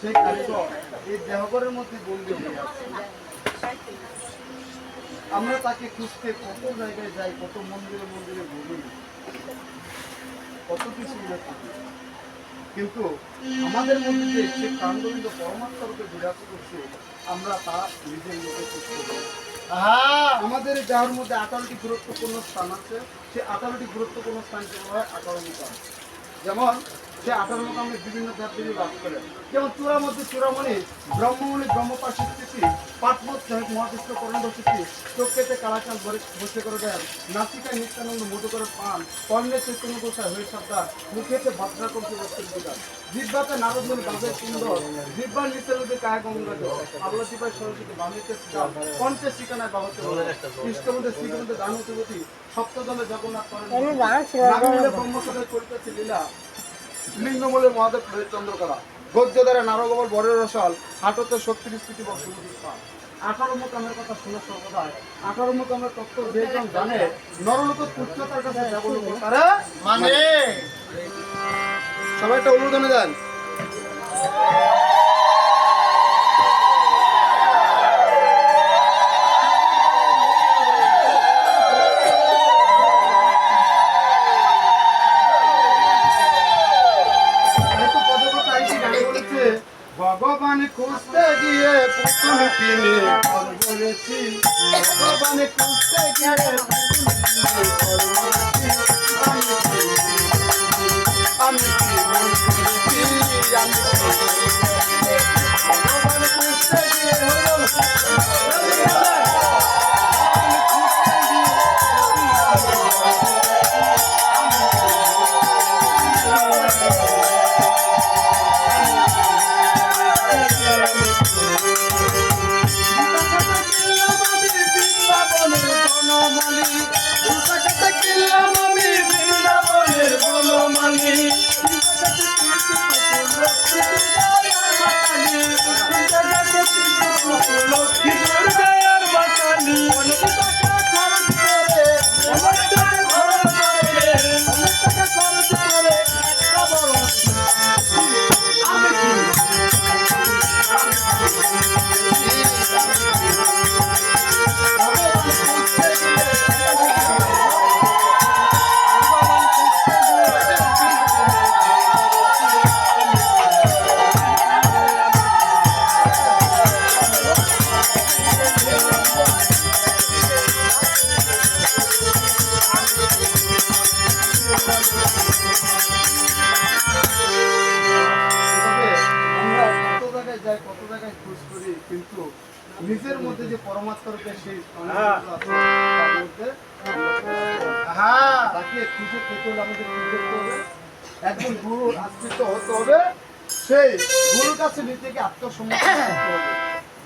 সেই কারিগর এই দেহগরের মধ্যে বন্দী হয়ে আছে আমরা তাকে খুঁজতে কত জায়গায় যাই কত মন্দিরে মন্দিরে ঘুরি কত কিছু আমরা করি। কিন্তু আমাদের মধ্যে যে সে কাণ্ডবিন্দু পরমাত্মা রূপে বিরাজ করছে আমরা তা নিজের মধ্যে খুঁজতে পারি। হ্যাঁ আমাদের এই দেহের মধ্যে 18টি গুরুত্বপূর্ণ স্থান আছে সেই 18টি গুরুত্বপূর্ণ স্থানকে বলা হয় 18 মুকাম যেমন সে 18 মুকামে বিভিন্ন দেবদেবী বাস করে যেমন চূড়ার মধ্যে চূড়ামণি ব্রহ্মমণি ব্রহ্মপাশি স্থিতি পাটমত সাহেব মহাবিষ্ণু করণ্ডস্থিতি চোখেতে কালাচাঁদ বসে করে দেন নাসিকায় নিত্যানন্দ মধু করে পান কর্ণে চৈতন্য গোসায় হয়ে সাবধান মুখেতে ভদ্রাকর্ষী বস্তুর বিধান জিহ্বাতে নারদমণি বাজে সুন্দর জিহ্বার নিচে নদী কায় গঙ্গাজ আল্লাহ শিবায় সরস্বতী বামিতে শ্রীরাম কণ্ঠে শিকানায় বাহতে কৃষ্ণমধ্যে শ্রীগন্ধে দানুতিবতী সপ্তদলে জগন্নাথ করেন নাগনীলে ব্রহ্মসদের করিতেছে লীলা লিঙ্গমূলে মহাদেব চন্দ্রকলা গদ্যধারে নারগবল বরের রসাল হাটতে শক্তির স্থিতি বর্ষমতির পাল 18 মুকামের কথা শুনে সর্বদাই 18 মুকামের তত্ত্ব যেজন জানে নরলোক তুচ্ছতার কাছে যাবো তারা মানে সবাই একটা অনুদানে দেন ভগবান খুঁজতে গিয়ে পুতুল কিনে ঘর বলেছি ভগবান খুঁজতে গিয়ে পুতুল কিনে ঘর বলেছি খোঁজ করি, কিন্তু নিজের মধ্যে যে পরমাত্মা রূপে সেই অনেকগুলো আছে, তার মধ্যে হ্যাঁ তাকে খুঁজে পেতে হলে আমাদের কি করতে হবে? একজন গুরুর আশ্রিত হতে হবে, সেই গুরুর কাছে নিজেকে আত্মসমর্পণ করতে হবে।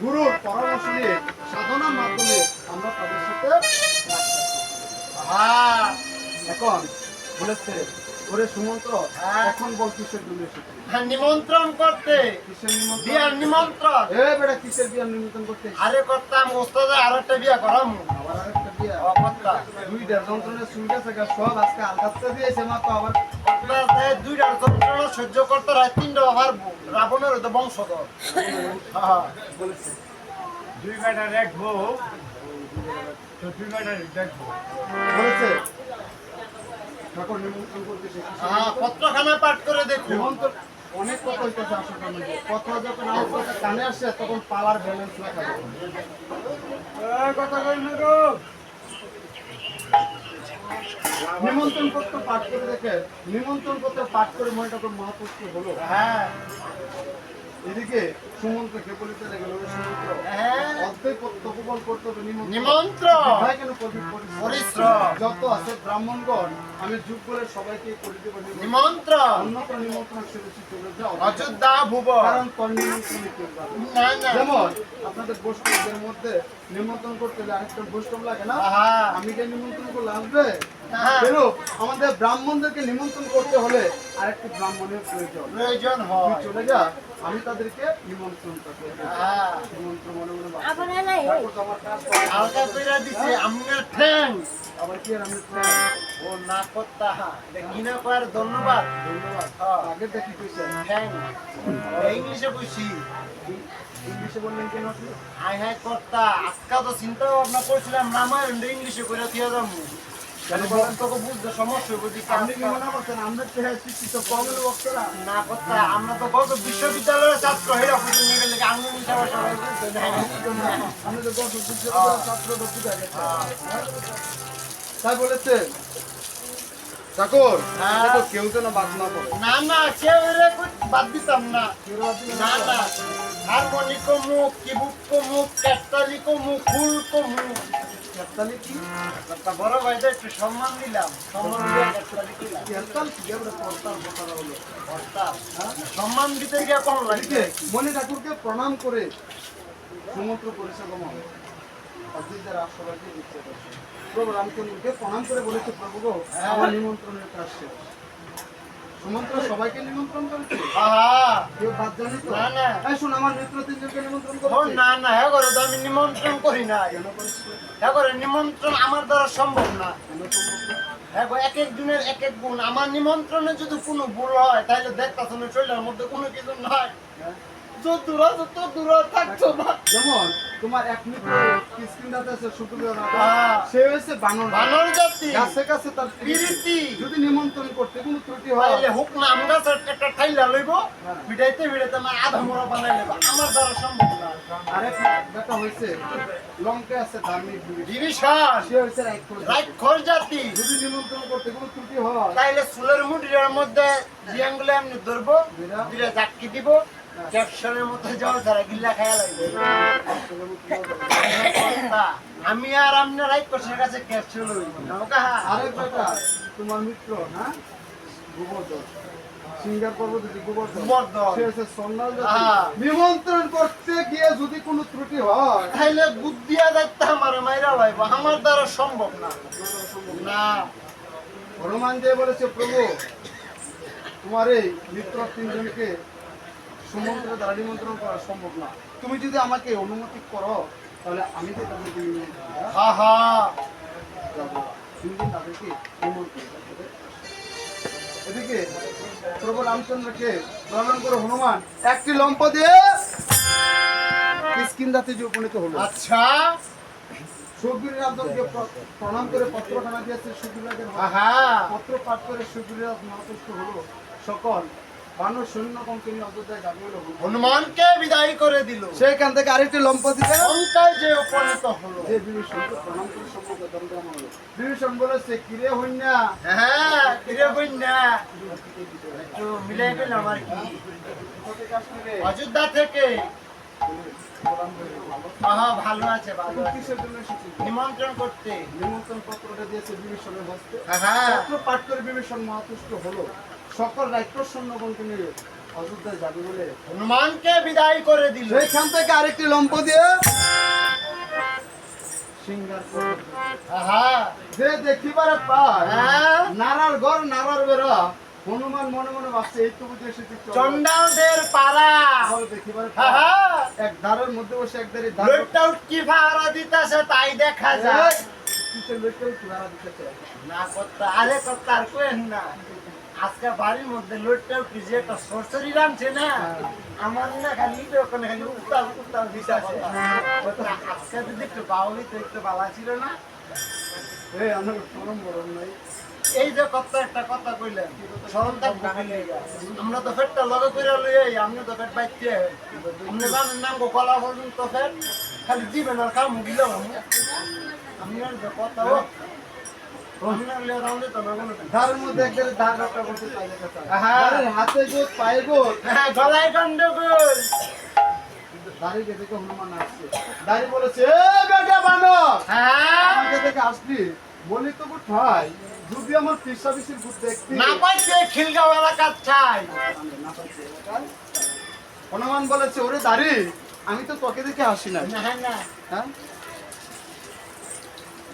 গুরুর পরামর্শ নিয়ে সাধনার মাধ্যমে আমরা তাদের সাথে হ্যাঁ এখন বলেছে ওরে সুমন্ত্র, হ্যাঁ। এখন বল কিসের জন্য এসেছিস? হ্যাঁ, নিমন্ত্রণ করতে কিসের নিমন্ত্রণ? বিয়ার নিমন্ত্রণ। এ বেটা, কিসের বিয়ার নিমন্ত্রণ করতে এসেছিস? আরে করতাম ওস্তাদে আর একটা বিয়া করাম আবার আরেকটা বিয়া? করতাম দুইটা যন্ত্রণের সুবিধা থেকে সব আজকে আলগাতে দিয়েছে মা, তো আবার দুইটা যন্ত্রণা সহ্য করতে হয়, তিনটা পারবো। রাবণের হয়তো বংশধর। হ্যাঁ বলেছে। দুই বেটা দেখবো তো দুই বেটা দেখবো বলেছে ঠাকুর নিমন্ত্রণ করতে এসেছিস। হ্যাঁ, পত্রখানা পাঠ করে দেখুন। নিমন্ত্রণ অনেক কথা হইতেছে আসলে মধ্যে। কথা যখন আমার কথা কানে আসে তখন পাওয়ার ব্যালেন্স রাখা যাবে। কথা কই না গো নিমন্ত্রণ পত্র পাঠ করে দেখে, নিমন্ত্রণ পত্র পাঠ করে মহিলাকে মহাপুষ্টি হলো। হ্যাঁ এদিকে সুমন্ত্রকে বলিতে গেল, সুমন্ত্র হ্যাঁ অর্ধেক তপবন করতে হবে নিমন্ত্রণ। নিমন্ত্রণ হয় কেন পরিশ্রম? পরিশ্রম যত আছে ব্রাহ্মণগণ আমি যুগ করে সবাইকে করে দেব নিমন্ত্রণ। নিমন্ত্রণ অন্যত্র নিমন্ত্রণ সেরেছি চলে যাও, অযোধ্যা ভুব কারণ তোর নিমন্ত্রণ কেউ যাবে না। না না যেমন আপনাদের বৈষ্ণবদের মধ্যে নিমন্ত্রণ করতে গেলে আরেকটা বৈষ্ণব লাগে না? হ্যাঁ আমি যে নিমন্ত্রণ করলে আসবে, হ্যাঁ কেন আমাদের ব্রাহ্মণদেরকে নিমন্ত্রণ করতে হলে আরেকটি ব্রাহ্মণের প্রয়োজন। প্রয়োজন তুই হয় চলে যা, আমি তাদেরকে নিমন্ত্রণ করতে হ্যাঁ নিমন্ত্রণ মনে মনে ভাবছি। আবার এলাই ঠাকুর তো আমার কাজ করে। হালকা কইরা দিছে আপনার ঠ্যাং আবার কি আর আমি ও না করতা কিনা কয়ার ধন্যবাদ ধন্যবাদ। হ্যাঁ। আগে দেখি কইছেন ঠ্যাং ইংলিশে কইছি ইংলিশে বললেন কেন আপনি? হাই হাই কর্তা আজকা তো চিন্তা ভাবনা করছিলাম রামায়ণ ইংলিশে করে দিয়ে যাবো কেন বলেন তোকে বুঝতে সমস্যা বুঝি আপনি কি মনে করছেন আমরা তো হ্যাঁ শিক্ষিত কমের বক্তরা? না করতা আমরা তো কত বিশ্ববিদ্যালয়ের ছাত্র হেরা খুঁজে নিয়ে গেলে আঙ্গুল হিসাবে সবাই বুঝতে দেয় না। আমি তো 10 বিশ্ববিদ্যালয়ের ছাত্র তো বুঝা গেছে। তাই বলেছেন ঠাকুর, হ্যাঁ। এটা তো কেউ যেন বাদ না করে। না না কেউ এরে বাদ দিতাম না কেউ বাদ দিলে না না হারমোনিক মুখ কিবুক মুখ ক্যাস্টালিক মুখ ফুল মুখ তাহলে কি একটা বড় ভাইটা একটু সম্মান দিলাম সম্মান দিয়ে ক্যাস্টালিক দিলাম কেরতাল কি আমরা করতাল কথা হলো। অর্থাৎ সম্মান দিতে গিয়ে কম লাগে এদিকে মণি ঠাকুরকে প্রণাম করে সমুদ্র পরিষেবম অজিতদের সবাইকে দিচ্ছে করছে। প্রভু রামচন্দ্রকে প্রণাম করে বলেছে, প্রভু গো আমার নিমন্ত্রণের কাজ শেষ। সুমন্ত্র সবাইকে নিমন্ত্রণ করেছে, আহা কেউ বাদ জানি তো? না, না। এই শোন, আমার মিত্র তিনজনকে নিমন্ত্রণ ও করেছে। না না হ্যাঁ করে তো আমি নিমন্ত্রণ করি না কেন করেছে? হ্যাঁ করে নিমন্ত্রণ আমার দ্বারা সম্ভব না কেন সম্ভব না? হ্যাঁ গো, এক এক দিনের এক এক গুণ আমার নিমন্ত্রণে যদি কোনো ভুল হয় তাহলে দেখতাছ না শরীরের মধ্যে কোনো কিছু নাই হ্যাঁ? যত দূর থাকতো না যেমন তোমার এক মিত্র কিষ্কিন্ধাতে আছে শুক্রবার রাতে, হ্যাঁ। সে হয়েছে বানর বানর জাতি কাছে কাছে তার প্রীতি। যদি নিমন্ত্রণ করতে কোনো ত্রুটি হয় তাইলে হোক না আমরা একটা ঠাইলা লইব হ্যাঁ। ভিড়াইতে ভিড়াইতে আমার আধা মোড়া বানাই নেব আমার দ্বারা সম্ভব না আরেক ব্যাটা হয়েছে লঙ্কে আছে ধার্মিক বিবেক। ডিভিশন সে হয়েছে রাইট করে। রাক্ষর জাতি যদি নিমন্ত্রণ করতে কোনো ত্রুটি হয় তাইলে চুলের মুঠির মধ্যে জিয়াঙ্গুলো এমনি ধরবো দিরা। দিলে জাটকি দিব ক্যাপশনের মধ্যে জল ছাড়া গিল্লা খাইয়া লাগবে আমি আর আপনার রাইট কোর্সের কাছে ক্যাপশন লইব নৌকা আরেক ব্যাটা তোমার মিত্র না গোবর্ধন, সিঙ্গার পর্বত গোবর্ধন, গোবর্ধন। সে হয়েছে সন্ন্যাল জাতি। হ্যাঁ। নিমন্ত্রণ করতে গিয়ে যদি কোনো ত্রুটি হয় তাইলে বুদ্ধিয়া দায়িত্ব আমার মাইরা লাইব আমার দ্বারা সম্ভব না না হনুমান যে বলেছে, প্রভু তোমার এই মিত্র তিনজনকে সমন্ত্র দ্বারা নিমন্ত্রণ করা সম্ভব না, তুমি যদি আমাকে অনুমতি করো তাহলে আমি যে তাদেরকে নিমন্ত্রণ করবো। হা হা তিনদিন তাদেরকে নিমন্ত্রণ করতে। এদিকে প্রভু রামচন্দ্রকে প্রণাম করে হনুমান একটি লম্ফ দিয়ে কিষ্কিন্ধাতে যে উপনীত হলো। আচ্ছা সুগ্রীব রাজকে প্রণাম করে পত্রখানা দিয়েছে। সুগ্রীব রাজের আহা পত্র পাঠ করে সুগ্রীব রাজ মহাতুষ্ট হলো। সকল বানর সৈন্যগণকে নিয়ে অযোধ্যায় যাবে হলো। হনুমানকে বিদায় করে দিল সেখান থেকে আরেকটি লম্ফ দিতে লঙ্কায় যে উপনীত হলো যে বিভীষণকে প্রণাম করে সম্পর্কে দণ্ডায়মান হলো। বিভীষণ বলেছে, কিরে হইনা হ্যাঁ ফিরে বন্যা একটু মিলাই পেলাম আর কি অযোধ্যা থেকে গোলাম ভাই ভালো। হ্যাঁ ভালো আছে ভালো এখন আছে। কিসের জন্য এসেছিস? নিমন্ত্রণ করতে। নিমন্ত্রণ পত্রটা দিয়েছে বিভীষণের হস্তে। হ্যাঁ পত্র পাঠ করে বিভীষণ মহাতুষ্ট হলো। সকল রাজ্য সৈন্যগণকে নিয়ে অযোধ্যায় যাবে বলে হনুমানকে বিদায় করে দিল। সেইখান থেকে আরেকটি লম্প দিয়ে সিংহার করে দিল। হ্যাঁ যে দেখিবারে পায় হ্যাঁ। নারার ঘর নারার বেড়া হনুমান মনে মনে ভাবছে এই তো বুঝে এসেছি চন্ডালদের পাড়া। দেখিবারে হ্যাঁ পায় হ্যাঁ। এক ধারের মধ্যে বসে এক ধারে ধার লোকটা উটকি ভাড়া দিতেছে তাই দেখা যায়। কিসের লোকটাও চুয়ারা দিতেছে না করতে আরে করতে আর কোয়েন না। আজকে বাড়ির মধ্যে লোকটা উঠি যে একটা সরসরি রামছে না আমার না খালি ওখানে খালি উত্তাল উত্তাল দিতেছে। আজকে যদি একটু বাউলি তো একটু বালা ছিল না। এই আমার সরম গরম নাই এই যে কথা একটা কথা কইলেন সরলতা আমরা তো ফেটটা লগে করে লই আপনি তো ফেট বাইতে আপনি জানেন না গো কলা পর্যন্ত ফেট খালি দিবেন আর কাম দিল আপনার যে কথা ও আপনার লিয়ে রাউন্ডে তো না কোনো ধারের মধ্যে এক ধারে ধার রাখা বসে তাই দেখা হ্যাঁ। ধারের হাতে গোদ পায়ে গোদ হ্যাঁ গলায় গন্ডগোল। দাড়ি দেখে হনুমান আসছে দাড়ি বলেছে এ বেটা বানর হ্যাঁ আমাকে দেখে আসলি বলি তো ঠাই যদি আমার পিসা পিসির ভূত দেখতি না পাইছে খিলগাঁও এলাকার চাই। না পাইছে এলাকায়। হনুমান বলেছে ওরে দাড়ি আমি তো তোকে দেখে আসি নাই না না হ্যাঁ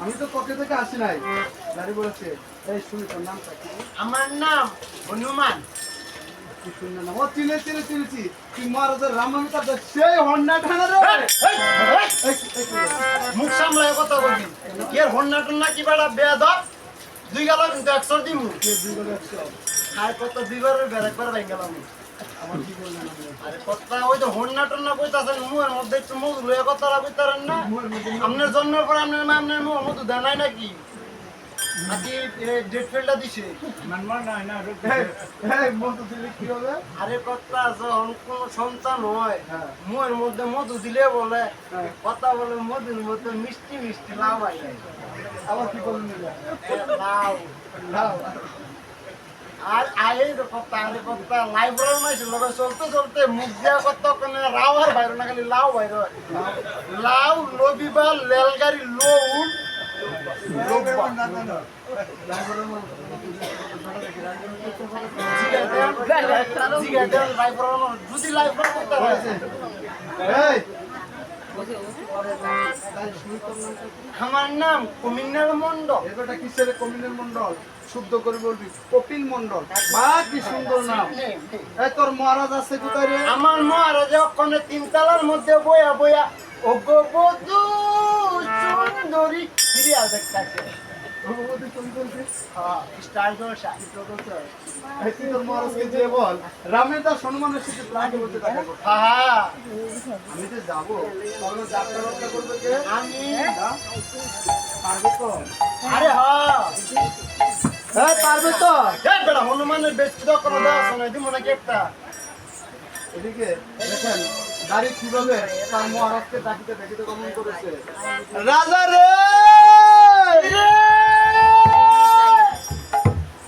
আমি তো তোকে দেখে আসি নাই দাড়ি বলেছে এই শুনি তোর নামটা কি আমার নাম হনুমান। কি শুনলে না ও চিনে চিনে চিনেছি তুই মহারাজের রামামিতা সেই হন্ডা ঠানা রে এই, এই, এই, এই, এই, মুখ সামলায় কথা বলবি কি এর হন্না টন্না কি বেড়া বেয়াদব দুই গেল কিন্তু 100 দিমু কে দুই বলে একশো আর কত দুইবারের বের একবার ভেঙে গেলাম আমার কি বললেন আপনি? আরে কথা ওই তো হন্না টন্না কইতাছেন মুয়ের মধ্যে একটু মধু লয়ে কথাটা কইতারেন না মুখের মধ্যে আপনার জন্মের পর আপনার মা আপনার মুখ মধু দেয় নাই নাকি নাকি ডেট ফেলটা দিছে মানবার না না এই, এই, মধু দিলে কি হবে? আরে কথা যখন কোন সন্তান হয় হ্যাঁ। মুয়ের মধ্যে মধু দিলে বলে হ্যাঁ। কথা বলে মধুর মতো মিষ্টি মিষ্টি লাভ হয় আবার কি বললেন এটা? লাউ লাও। আর আয়ে কথা আরে কথা লাইব্রেরি মাইছে লগে চলতে চলতে মুখ দিয়া কত কোনে রাও আর বাইরে না খালি লাউ বাইরে লাউ লবিবা রেলগাড়ি লোড যদি লাইব্রেরি করতে হয় এই, আমার নাম কুমিন্নার মন্ডল এবারটা কিসের কমিনের মন্ডল শুদ্ধ করে বলবি কপিল মন্ডল বা কি সুন্দর নাম এই তোর মহারাজ আছে কোথায় রে আমার মহারাজ ওখানে তিনতলার মধ্যে বয়া বয়া অগবধূ সুন্দরী সিরিয়াল দেখতেছে ভগবতী তুমি বলছিস হ্যাঁ স্টাইল জলসা এই তুই তোর মহারাজকে যে বল রামের দাস হনুমানের সাথে প্লাকে বলতে দেখা করতে হ্যাঁ আমি তো যাবো তবে যাত্রা রক্ষা করবে কে আমি পারবে তো আরে হ্যাঁ হ্যাঁ পারবে তো এই বেটা হনুমানের বেশি তো কোনো দেওয়া আছে না দিব নাকি একটা এদিকে দেখেন গাড়ি কিভাবে তার মহারাজকে ডাকিতে ডাকিতে গমন করেছে রাজা রে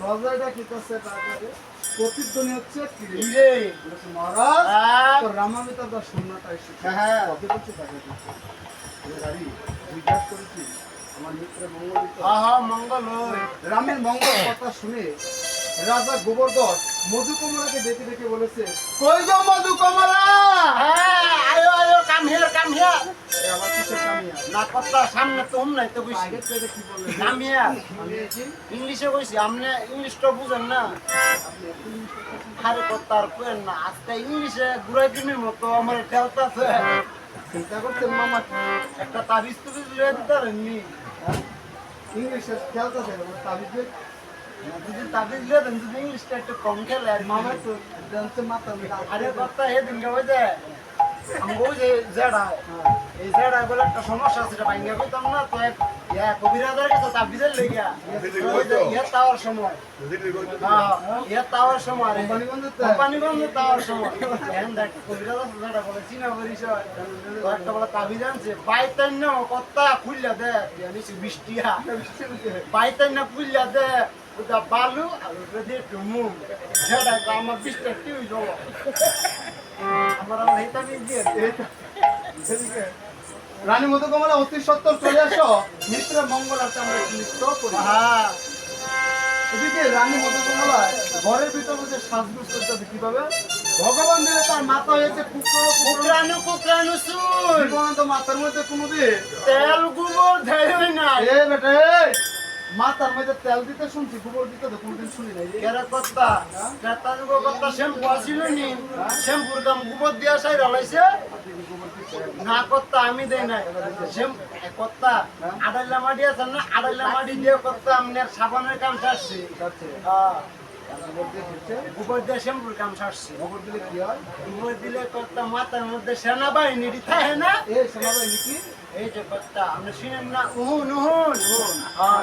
রাজাটা কি করছে তারপরে প্রতিধ্বনি হচ্ছে কি রে? ইরে বলেছে, মহারাজ হ্যাঁ তো রামামিতা দাস শূন্যটা এসেছে হ্যাঁ। কত বলছে তাকে গাড়ি জিজ্ঞাসা করেছি আমার মিত্রের মঙ্গল হ্যাঁ মঙ্গল হই রামের মঙ্গল কথা শুনে রাজা গোবর্ধন মধু কমলাকে ডেকে ডেকে বলেছে কই গো মধু কমলা হ্যাঁ আয়ো আয়ো কাম হিয়ার এ আবার কিসের কামিয়া না কথা সামনে তো নাই তো কইছি আগের থেকে কি বললেন কাম হিয়ার আমি কি ইংলিশে কইছি আপনি ইংলিশটা বুঝেন না আরে কথা আর কেন না আজকে ইংলিশে গুড়াই দিনের মতো আমার খেলতেছে চিন্তা করছেন মামা একটা তাবিজ তুবিজ লয়ে দিতে পারেননি ইংলিশে খেলতেছে তাবিজ যদি তাবিজ লয়ে দেন যদি ইংলিশটা একটু কম খেলে আর মামা তো জানতে মাথা আরে কথা হেদিন ওই যে আমি ওই যে জেডা এই জেডা বলে একটা সমস্যা আছে এটা ভাঙ্গা কইতাম না তো এক কবিরাজের কাছে তাবিজের লেগিয়া ওই যে ইয়া তাওয়ার সময় হ্যাঁ ইয়া তাওয়ার সময় কোম্পানিগঞ্জ তাওয়ার সময় এখন দেখ কবিরাজ আছে জেডা বলে চিনা পরিচয় তো একটা বলে তাবিজ আনছে বাইতেন না কথা খুললা দে নিচে বৃষ্টিয়া বাইতেন না খুললা দে ওটা বালু আর ওটা দিয়ে একটু মুখ যেটা আমার 20টা টিউজ হলো আমার হেতা দিয়ে এদিকে রানী মধুকমলা অতি সত্তর চলে আসো, মিত্রের মঙ্গল আছে আমরা নৃত্য করি। হ্যাঁ এদিকে রানী মধুকমলা ঘরের ভিতরে যে সাজগুজ করতেছে কিভাবে, ভগবান দিলে তার মাথা হয়েছে কুকরানু কুকরানু চুল জীবন্ত মাথার মধ্যে কোনোদিন তেল গোবর দেয় না এ বেটে মাথার মধ্যে তেল দিতে শুনছি, গোবর দিতে তো কোনোদিন শুনি নাই রে। কেরা কর্তা কেতা যুগ কর্তা শ্যাম্পু আসিল নি শ্যাম্পুর দাম গোবর দিয়া সাই রলাইছে না কর্তা আমি দেই নাই শ্যাম্পু কর্তা আড়াইলা মাটি আছে না আড়াইলা মাটি দিয়ে কর্তা আমনের সাবানের কাম সারছি গোবর দিয়ে শ্যাম্পুর কাম সারছি গোবর দিলে কি হয়? গোবর দিলে কর্তা মাথার মধ্যে সেনাবাহিনী থাকে না এই শোনাবে নাকি এই যে কর্তা আপনি শুনেন না উহুন উহুন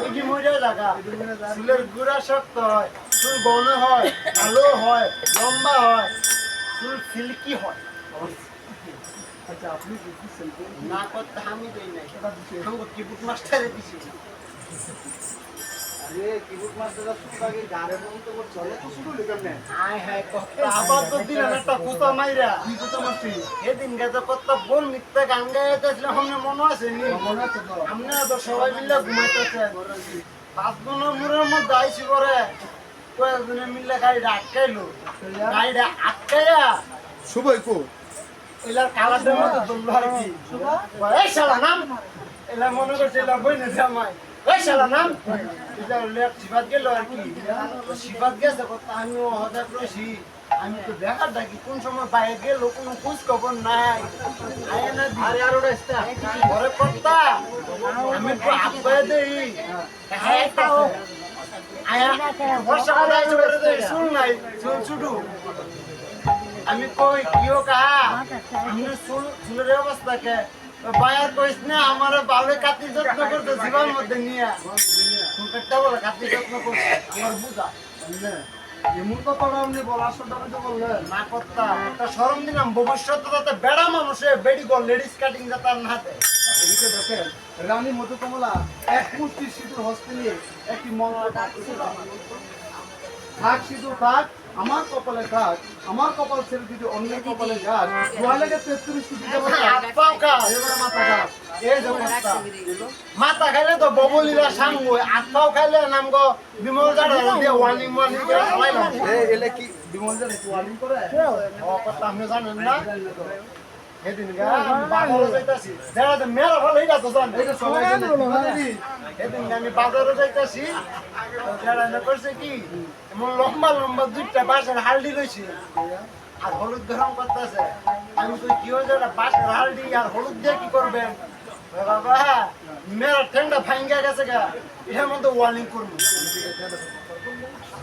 ইডি মরে জায়গা চুলের গুড়া শক্ত হয় চুল বন হয় কালো হয় লম্বা হয় চুল সিল্কি হয় আচ্ছা আপনি বুঝছেন তো? না করতে আমি দেই নাই আমাকে কিবুট মাস্টারে দিছি আরে কিবোর্ড মাস্টাররা শুধু আগে গাড়ে বলতে বল চলে তো শুধু লিখেন না আয় হায় কর্তা আবার তো দিলেন একটা কুতা মাইরা কি কথা মারছি এদিন গেছে কর্তা বোন মিথ্যা গান গাইতেছিল সামনে মনে আছে নি মনে আছে তো আমরা তো সবাই মিলে ঘুমাইতেছেন পাঁচ বোনের মুড়ের মধ্যে আইসি পরে কয়েকজনে মিলে গাড়িটা আটকাইলো গাড়িটা আটকাইয়া শুভই কো এলার কালারের মধ্যে ধরলো আর কি এই শালা নাম এলা মনে করছে এলা বই না জামাই এই শালা নাম এটা লেট সিফাত গেল আর কি সিফাত গেছে কথা আমিও হঠাৎ রয়েছি আমি তো দেখার ডাকি কোন সময় বাইরে গেল কোনো খোঁজ খবর নাই আয় না আরে আর ওটা ঘরে কর্তা আমি তো আব্বাই দেই হ্যাঁ তাও আয়া বর্ষা করে করে দেই শুন নাই শুন ছুটু আমি কই কিও কা আমি চুলের অবস্থা কে বায়ার কইস না আমার ভালো কাটি যত্ন করতে জীবন মধ্যে নিয়ে সুন্দরটা বলে কাটি যত্ন করতে আমার বুঝা এমন কথাটা আপনি বলার সঙ্গে তো বললেন না করতা একটা শরম দিলাম ভবিষ্যতে যাতে বেড়া মানুষে বেডি গো লেডিস কাটিং যাতে আর না দেয় এদিকে দেখেন রানী মধুকমলা এক মুষ্টি সিঁদুর হস্তে নিয়ে একটি মন্ত্র পাঠ করছে। থাক সিঁদুর থাক আমার কপালে থাক আমার কপাল ছেড়ে যদি অন্যের কপালে যাস গোয়ালেকে 33 কোটি দেবো না। হাত পাও কা এবারে মাথা ঘাস এই যে করতা মাথা খাইলে তো ববলিরা সাঙ্গ আত্মাও খাইলে নাম গো বিমল জাড়া দিয়ে ওয়ার্নিং ওয়ার্নিং করে চালাইলাম এলে কি বিমল জান একটু ওয়ার্নিং করে ও কথা আপনি জানেন না এদিন গা আমি বাজারে যাইতাছি যারা তো মেলা ভালো এটা তো জানেন এটা সবাই জানে এদিন আমি বাজারে যাইতাছি যারা না করছে কি এমন লম্বা লম্বা দুইটা বাঁশের হালডি রয়েছে আর হলুদ গরম করতেছে আমি তো কি হয়েছে ওটা বাঁশের হালডি আর হলুদ দিয়ে কি করবেন বাবা মেরা ঠেঙ্গা ভাঙ্গা গেছে গা এটার মধ্যে ওয়ার্নিং করবো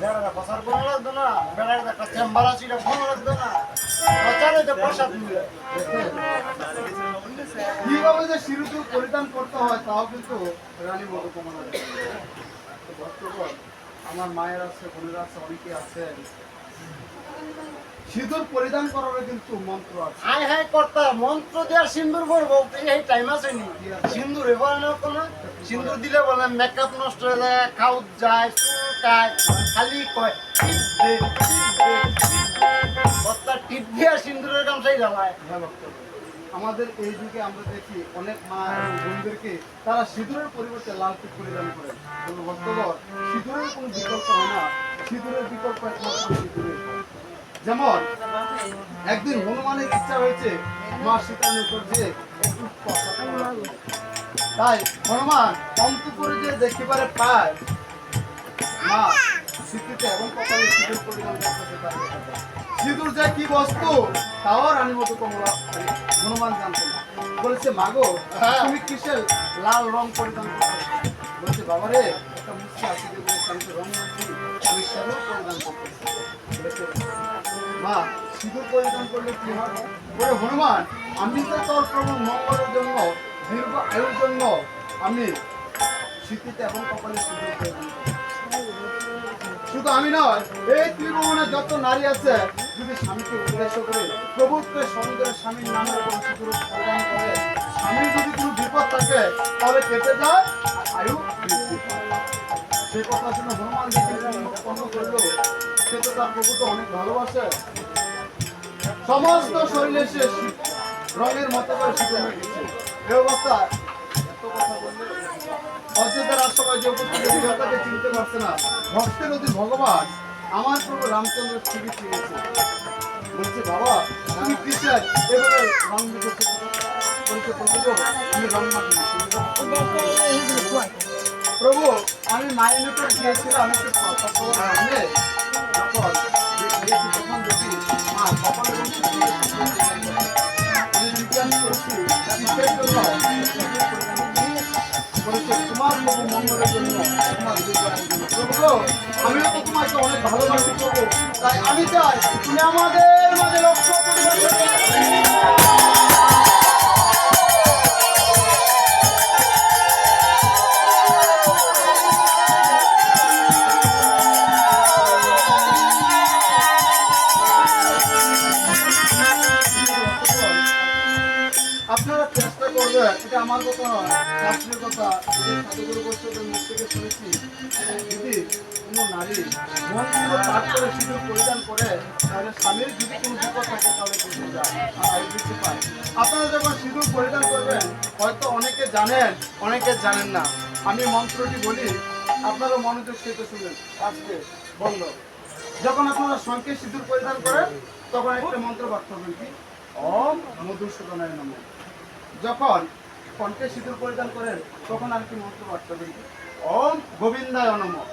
বেড়াটা প্রসার কোনো লাগতো না বেড়ার একটা চেম্বার আছে এটা কোনো লাগতো না প্রচারে তো প্রসাদ মিলে কিভাবে যে সিঁদুর পরিধান করতে হয় তাও কিন্তু রানী মধুকমলা ভক্তগণ আমার মায়ের আছে বোনের আছে অনেকে আছে সিঁদুর পরিধান করার কিন্তু মন্ত্র আছে হাই হাই কর্তা মন্ত্র দেওয়ার সিন্দুর করবো এই টাইম আছে নি সিন্দুর এবার না কোনো সিন্দুর দিলে বলে মেকআপ নষ্ট হয়ে যায় খাউত যায় চুলকায় খালি কয় টিপ দে কর্তা টিপ দিয়ে সিন্দুরের কাম সেই জ্বালায় হ্যাঁ ভক্তগণ আমাদের এই যুগে আমরা দেখি অনেক মা এবং বোনদেরকে তারা সিঁদুরের পরিবর্তে লাল টিপ পরিধান করেন কিন্তু ভক্তগণ সিঁদুরের কোনো বিকল্প হয় না সিঁদুরের বিকল্প একমাত্র সিঁদুরের যেমন একদিন হনুমানের ইচ্ছা হয়েছে মা সীতার নিকট যে একটু কথা বলবে। তাই হনুমান অন্তপুরে যে দেখতে পারে পায় মা স্বীকৃতি এবং কপালে সিঁদুর পরিধান করতে পারে সিঁদুর যে কি বস্তু তাও রানী মধুকমলা হনুমান জানতো না বলেছে মাগো তুমি কিসের লাল রং পরিধান করছো বলছে বাবা রে একটা মুষ্টি আছে যে বলে আমি তো রং মানছি আমি সেটাও পরিধান করতেছি বলেছে মা সিঁদুর পরিধান করলে কি হয় বলে হনুমান আমি তো তোর প্রভু মঙ্গলের জন্য দীর্ঘ আয়ুর জন্য আমি স্বীকৃতি এবং কপালে সিঁদুর পরিধান করছি। শুধু আমি নয় এই ত্রিভুবনে যত নারী আছে যদি স্বামীকে উদ্দেশ্য করে প্রভুত্বের সঙ্গে স্বামীর নামের উপর সিঁদুর পরিধান করে স্বামীর যদি কোনো বিপদ থাকে তাহলে কেটে যায় আর আয়ু বৃদ্ধি পায়। সে কথা শুনে হনুমান দেখে উৎপন্ন করলো সে তো তার প্রভুকে অনেক ভালোবাসে সমস্ত শরীরে সে রঙের মতো করে শুরু হয়ে গেছে। এই অবস্থা এত কথা বললে অযোধ্যার আর সবাই যে উপস্থিত বিধাতাকে চিনতে পারছে না। ভক্তের অতি ভগবান আমার প্রভু রামচন্দ্র ঠিকই চিনেছে। বলছে বাবা তুমি কিসের এভাবে রং দিতেছো? বলছে প্রভু গো, আমি রং মাখি। প্রভু আমি মায়ের নিকট গিয়েছিলাম একটু যখন দেখি মা কপালের আমি জিজ্ঞাসা করেছি কিসের জন্য? বলেছে তোমার প্রভু মঙ্গলের জন্য, তোমার বিজয়ের জন্য। প্রভু গো, আমিও তো তোমাকে অনেক ভালোবাসি প্রভু, তাই আমি চাই তুমি আমাদের মাঝে লক্ষ্য আপনারা চেষ্টা করবেন, এটা আমার কথা নয়, শাস্ত্রের কথা। সাধুগুরু বৈষ্ণবের মুখ থেকে শুনেছি যদি কোনো নারী মন্ত্র পাঠ করে সিঁদুর পরিধান করে তাহলে স্বামীর যদি কোনো বিপদ থাকে তাহলে বেঁচে যায়, আয় বৃদ্ধি পায়। আপনারা যখন সিঁদুর পরিধান করবেন হয়তো অনেকে জানেন অনেকে জানেন না। আমি মন্ত্রটি বলি, আপনারা মনোযোগ সহিত শুনবেন। আজকে বন্ধ যখন আপনারা শঙ্খে সিঁদুর পরিধান করেন তখন একটা মন্ত্র পাঠ করবেন, কি ওম মধুসূদনায় নমঃ। যখন কণ্ঠে সিঁদুর পরিধান করেন তখন আর কি মন্ত্র পাঠ করবেন, ওম গোবিন্দায় নমঃ।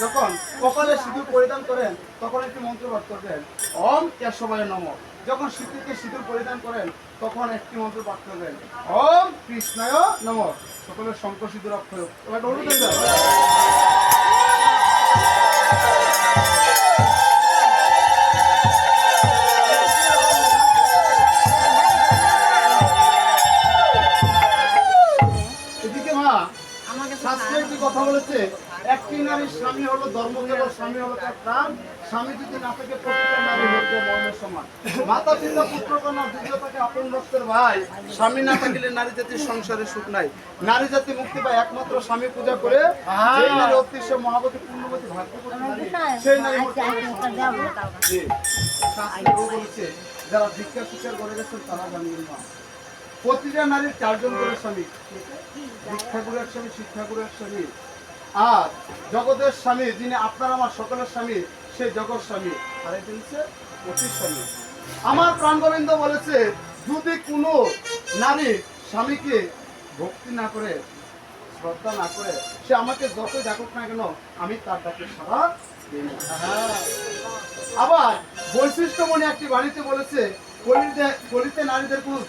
যখন কপালে সিঁদুর পরিধান করেন তখন একটি মন্ত্র পাঠ করবেন, ওম কেশবায় নমঃ। যখন সিঁথিতে সিঁদুর পরিধান করেন তখন একটি মন্ত্র পাঠ করবেন, ওম কৃষ্ণায় নমঃ। সকলের শঙ্খ সিঁদুর অক্ষর এবার বলুন শাস্ত্রে একটি কথা বলেছে, একটি নারীর স্বামী হলো ধর্ম, কেবল স্বামী হলো তার প্রাণ। স্বামী যদি না থাকে প্রত্যেকটা নারী হচ্ছে মর্মের সমান। মাতা পিতা পুত্র কন্যা যদিও তাকে আপন রক্তের ভাই, স্বামী না থাকলে নারী জাতির সংসারে সুখ নাই। নারী জাতি মুক্তি পায় একমাত্র স্বামী পূজা করে। যেই নারী অতিশয় মহাবতী পূর্ণবতী ভাগ্যবতী নারী, সেই নারী শাস্ত্রে বলেছে যারা ভিক্ষা শিকার করে গেছেন তারা জানবেন না। প্রতিটা নারীর 4 জন করে স্বামী, দীক্ষাগুরু এক স্বামী, শিক্ষাগুরু এক স্বামী, আর জগতের স্বামী যিনি আপনার আমার সকলের স্বামী, সে জগৎ স্বামী, আর এটি হচ্ছে অতি স্বামী। আমার প্রাণ গোবিন্দ বলেছে যদি কোনো নারী স্বামীকে ভক্তি না করে, শ্রদ্ধা না করে, সে আমাকে যত ডাকুক না কেন আমি তার ডাকে সাড়া দিই না। আবার বৈশিষ্ট্যমণি একটি বাণীতে বলেছে কলিতে নারীদের কোনো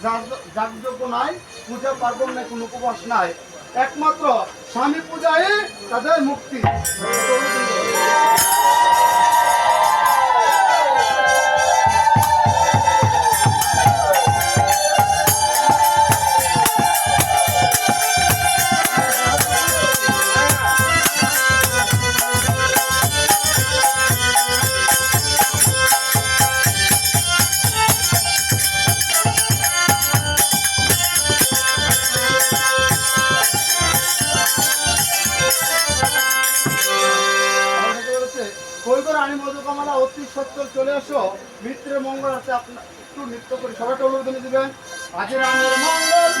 যাগযজ্ঞ নাই, পূজা পার্বণ নাই, কোনো উপবাস নাই, একমাত্র স্বামী পূজায় তাদের মুক্তি। রানী মধুকমলা অতি সত্তর চলে আসো, মিত্রের মঙ্গল আছে। আপনার একটু নৃত্য করি, সবাইকে অনুমোদন দিবেন। আজ রামের মঙ্গল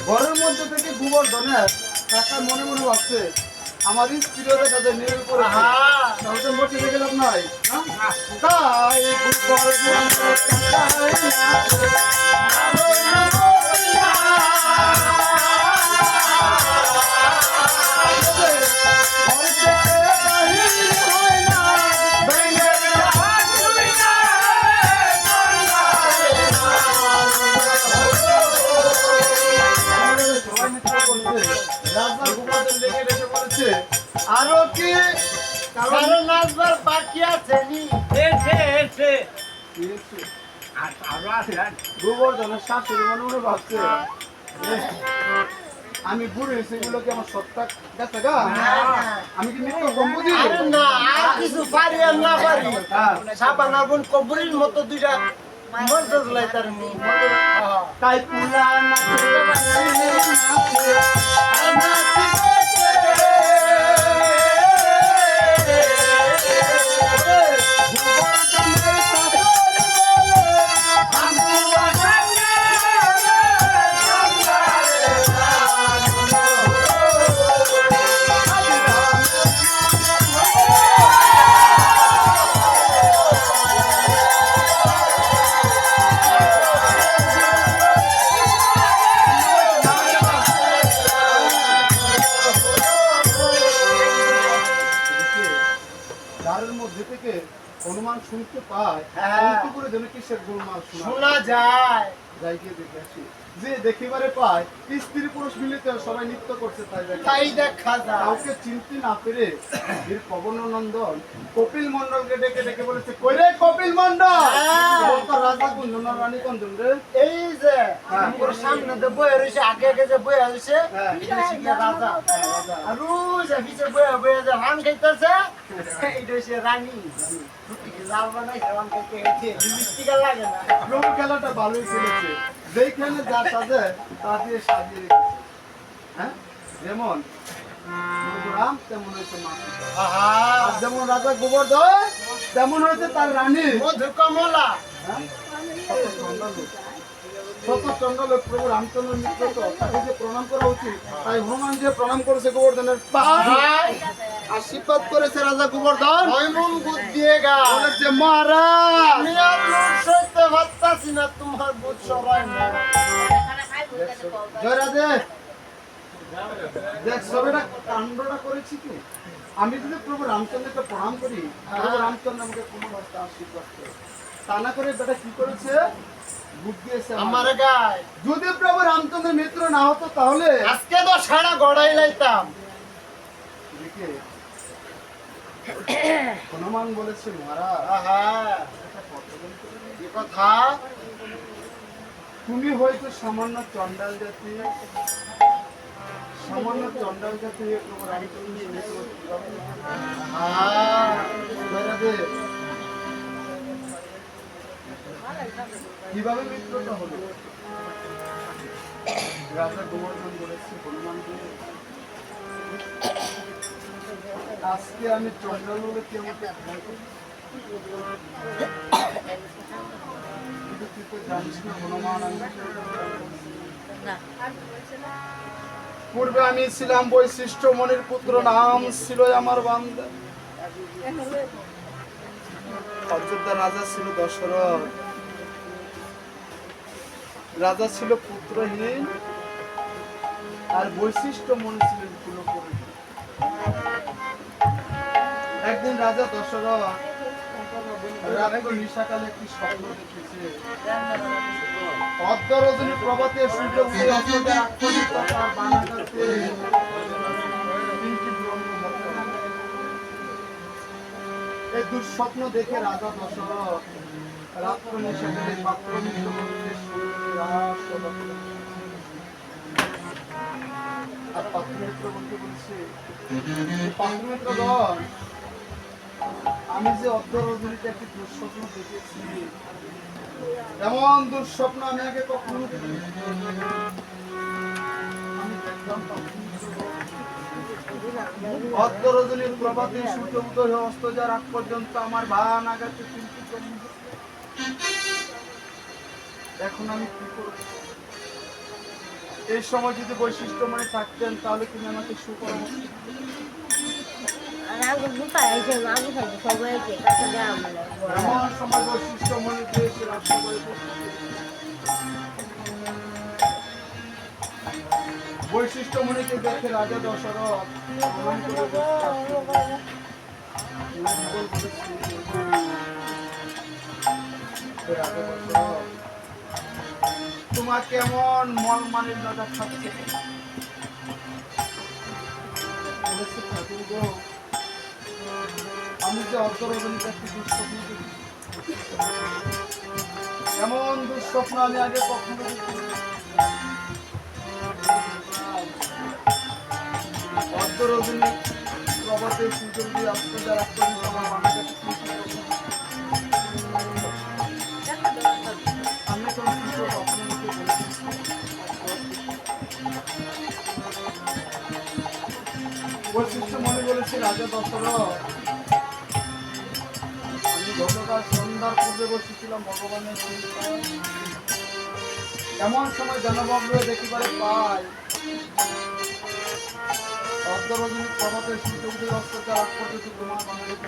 ঘরের মধ্যে থেকে গোবর্ধনের কাকা মনে মনে ভাবছে আমার স্ত্রীও দেখা যায় নেমে পড়েছে, আহা তাহলে বসে থেকে লাভ নাই। হ্যাঁ? তাই গোবর্ধনের কাকাই আরো কি কারো নাচবার বাকি আছে নি? গোবর্ধনের শাশুড়ি মনে মনে ভাবছে আমি বুড়ো হয়েছি, এগুলো কি আমার সত্তা গেছে গা? আমি কি নিত্য কম বুঝি? আরে না, আর কিছু পারি আর না পারি হ্যাঁ। সাবান আগুন কবরির মতো দুইটা মন্ত্র লাই তার তাই পুলা দ্বারের মধ্যে থেকে হনুমান শুনতে পায়, হ্যাঁ। অন্ত করে যেন কিসের গোলমাল শোনা শোনা যায়। যাই গিয়ে দেখে আসি। যে দেখিবারে পায় স্ত্রী পুরুষ মিলিত সবাই নৃত্য করছে, তাই দেখে তাই দেখা যায়। কাউকে চিনতে না পেরে বীর পবননন্দন কপিল মন্ডলকে ডেকে ডেকে বলেছে, কই রে কপিল মন্ডল? হ্যাঁ। বলতো রাজা কুঞ্জন আর রানী কুঞ্জন রে। এই যে হ্যাঁ। ওর সামনে তো বয়ে রয়েছে, আগে আগে যে বয়ে রয়েছে হ্যাঁ। এটা শিখে রাজা। রাজা। আর ওই যে পিছে বয়ে বয়ে যে রান খাইতেছে এটা হচ্ছে রানী। লাল বানাইছে রান খাইতে খাইতে লিপস্টিক লাগে না। লোক খেলাটা ভালোই খেলেছে, যেইখানে যা সাজে তা দিয়ে সাজিয়ে রেখেছে। হ্যাঁ, যেমন রাম তেমন হয়েছে মা সীতা। আহা আর যেমন রাজা গোবর্ধন তেমন হয়েছে তার রানী। মধু কমলা। হ্যাঁ? শত চন্ডালোক প্রভু রামচন্দ্র মিত্র তো তাকে যে প্রণাম করা উচিত, তাই হনুমান যে প্রণাম করেছে গোবর্ধনের পায়ে, ভাই আশীর্বাদ করেছে রাজা গোবর্ধন। মন বুদ্ধ দিয়েগা। বলেছে মহারাজ, আমি আর লুট সইতে পারতাছি না, তোমার বুধ সবাই না। জয় রাধে। দেখ সবেটা কাণ্ডটা করেছি কি, আমি যদি প্রভু রামচন্দ্রকে প্রণাম করি, প্রভু রামচন্দ্র আমাকে কোমল হস্তে আশীর্বাদ করে। তা না করে বেটা কি করেছে, বুদ্ধি দিয়েছে আমার আমার। গায় যদি প্রভু রামচন্দ্রের মিত্র না হতো তাহলে আজকে তো সারা গড়াই লাইতাম। এদিকে হনুমান বলেছে মহারাজ, আহা কি কথা। তুমি হয়তো সামান্য চন্ডাল জাতি, সামান্য চন্ডাল জাতি হয়ে প্রভু রামচন্দ্রের মিত্র কিভাবে হতে পারে? আহা জয় রাধে। কিভাবে মিত্রটা হলো? রাজা গোবর্ধন বলেছে হনুমানকে, আজকে আমি চন্ডাল বলে কি আমাকে ভয় করবে? কিন্তু তুই তো জানিস না হনুমান, আমি পূর্বে আমি ছিলাম বৈশিষ্ট্য মনির পুত্র, নাম ছিল আমার বান্দা। অযোধ্যা রাজা ছিল দশরথ, রাজা ছিল পুত্রহীন, আর বৈশিষ্ট্য মনে ছিলেন কুলপুরী। একদিন রাজা দশরথ রাত্রে নিশাকালে একটি স্বপ্ন দেখেছে। অর্ধ রজনী প্রভাতে সূর্য উদয় অস্তদের আক্ষরিত তার বানাঘাতে তিনটি ব্রহ্ম হত্যা। এই দুঃস্বপ্ন দেখে রাজা দশরথ রাত্র নিশাকালে পাত্র মিত্র বন্ধুদের সঙ্গে রাস করতে। আর পাত্র মিত্র বন্ধু বলছে, পাত্র মিত্রগণ, আমি যে অর্ধ রজনীতে একটি দুঃস্বপ্ন দেখেছি, এমন দুঃস্বপ্ন আমি আগে কখনো দেখিনি। আমি দেখলাম অর্ধ রজনীর প্রভাতে সূর্য উদয় হয়ে অস্ত যাওয়ার আগ পর্যন্ত আমার ভান আগাতে তিনটি ব্রহ্ম। এখন আমি কি করব? এই সময় যদি বৈশিষ্ট্য মনে থাকতেন তাহলে তুমি আমাকে সুপরামর্শ দিতে। এমন সময় বৈশিষ্ট্য মনে পেয়েছে রাষ্ট্রপতি বৈশিষ্ট্য মনিকে দেখে রাজা দশরথ মন করে বসে আছেন। রাজা দশরথ, তোমার কেমন মন মালিন্যতা খাচ্ছে? বলেছে, ঠাকুর গো, আমি যে অন্তরজনিত একটি দুঃস্বপ্ন দেখি। এমন দুঃস্বপ্ন আমি আগে কখনো দেখিনি। অন্তরজনী প্রভাতে সুযোগ দিয়ে আপনাদের আত্মীয় আমার মানুষের আমি তো বৈশিষ্ট্য মনে বলেছে, রাজা দশরথ, আমি গতকাল সন্ধ্যার পূর্বে বসেছিলাম ভগবানের চিন্তায়। এমন সময় জনভগ্ন দেখিবারে পাই অর্ধরজনী প্রভাতের সূর্যদের অস্ত্রচার আগ পর্যন্ত তোমার বাঙালিকে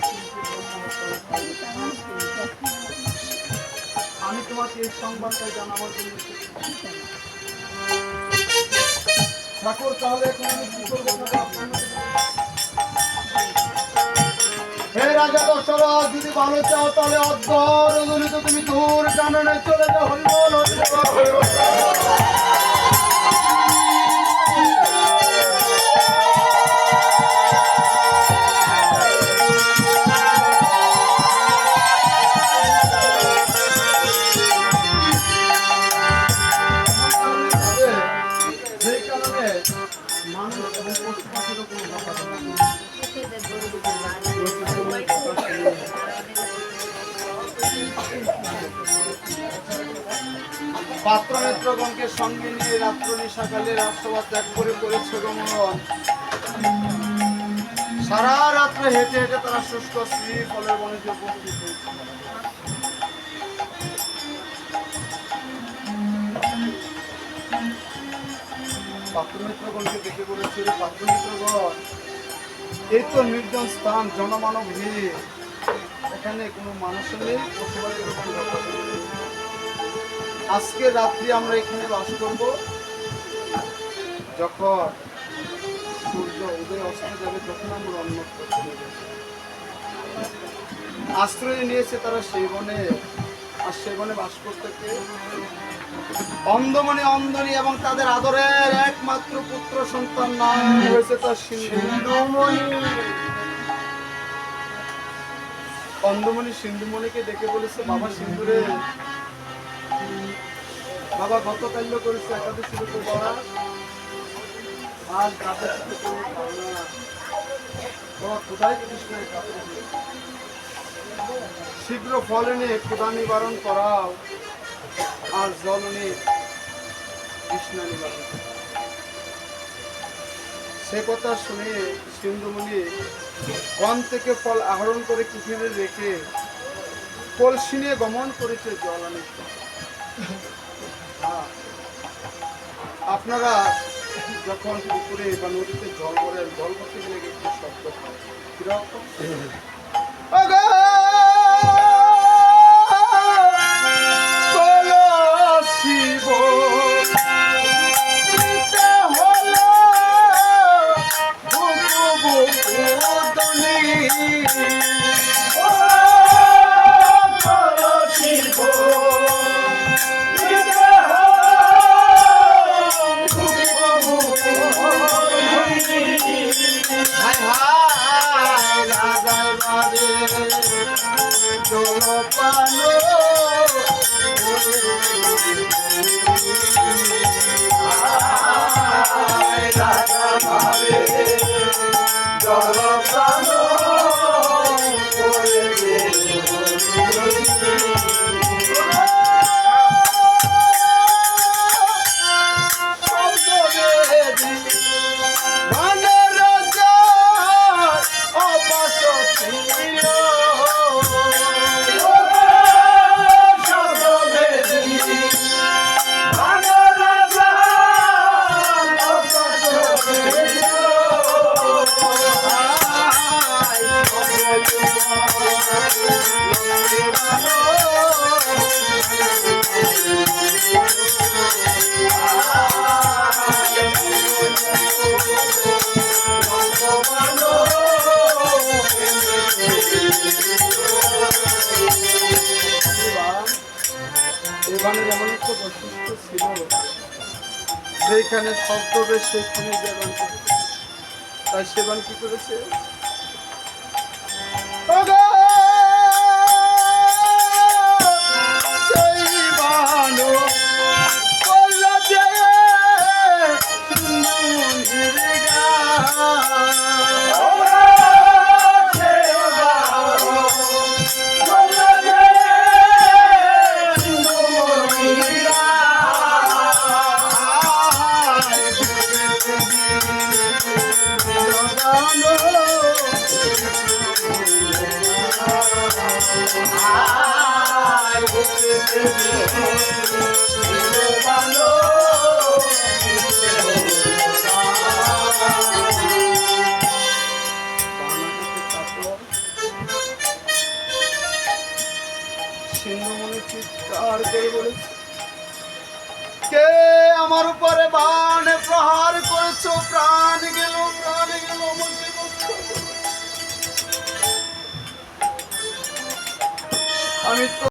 আমি তোমাকে এই সংবাদটাই জানাবার জন্য এসেছি। ঠাকুর, তাহলে এখন আমি কি করবো? হে রাজা দশরথ, যদি ভালো চাও তাহলে অর্ধরজনীতে তুমি দূর কাননে চলে যাও। হরিবল হরিবল। পাত্র নেত্রগণকে সঙ্গে নিয়ে রাত্র নিশাকালে রাজসভা ত্যাগ করে করেছে গমন। সারা রাত্রে হেঁটে হেঁটে তারা শুষ্ক শ্রী ফলের বনে উপস্থিত হয়েছে। পাত্র নেত্রগণকে দেখে বলেছিল, পাত্র নেত্রগণ, এই তো নির্জন স্থান, জনমানব ভিড়, এখানে কোনো মানুষের নেই, পশুপাখির কোনো ব্যাপার নেই। আজকে রাত্রি আমরা এখানে বাস করব। যখন সূর্য উদয় অস্ত যাবে তখন আমরা অন্যত্র চলে যাব। আশ্রয় নিয়েছে তারা সেই বনে, আর সেই বনে বাস করতে অন্ধমণি অন্ধনী এবং তাদের আদরের একমাত্র পুত্র সন্তান নাম হয়েছে তার সিন্ধুমণি। অন্ধমণি সিন্ধুমণিকে ডেকে বলেছে, বাবা সিন্ধুরে, বাবা গতকাল্য করেছে একাদশী উপবাস, আজ দ্বাদশীতে কোনো খাওয়া না। বাবা কোথায় কৃষ্ণ? শীঘ্র ফল এনে ক্ষুধা নিবারণ করাও, আর জল এনে কৃষ্ণা নিবারণ। সে কথা শুনে সিন্ধুমণি বন থেকে ফল আহরণ করে কুঠিরে রেখে কলসি নিয়ে গমন করেছে জল আনিতে। আপনারা যখন পুকুরে বা নদীতে জল ভরেন, জল ভরতে গেলে একটু শব্দ হয়, কিরকম? এমন একটা বৈশিষ্ট্য ছিল, যেখানে শব্দ বেশ সেখানে যেমন তাই সেবান কি করেছে, ওগো, সেই বানু করল যে মন্দির সিন্ধুমণি চিৎকার করে বলেছে, কে আমার উপরে বাণ প্রহার করেছো, প্রাণ গেল আমাকে রক্ষা করো। আমি তো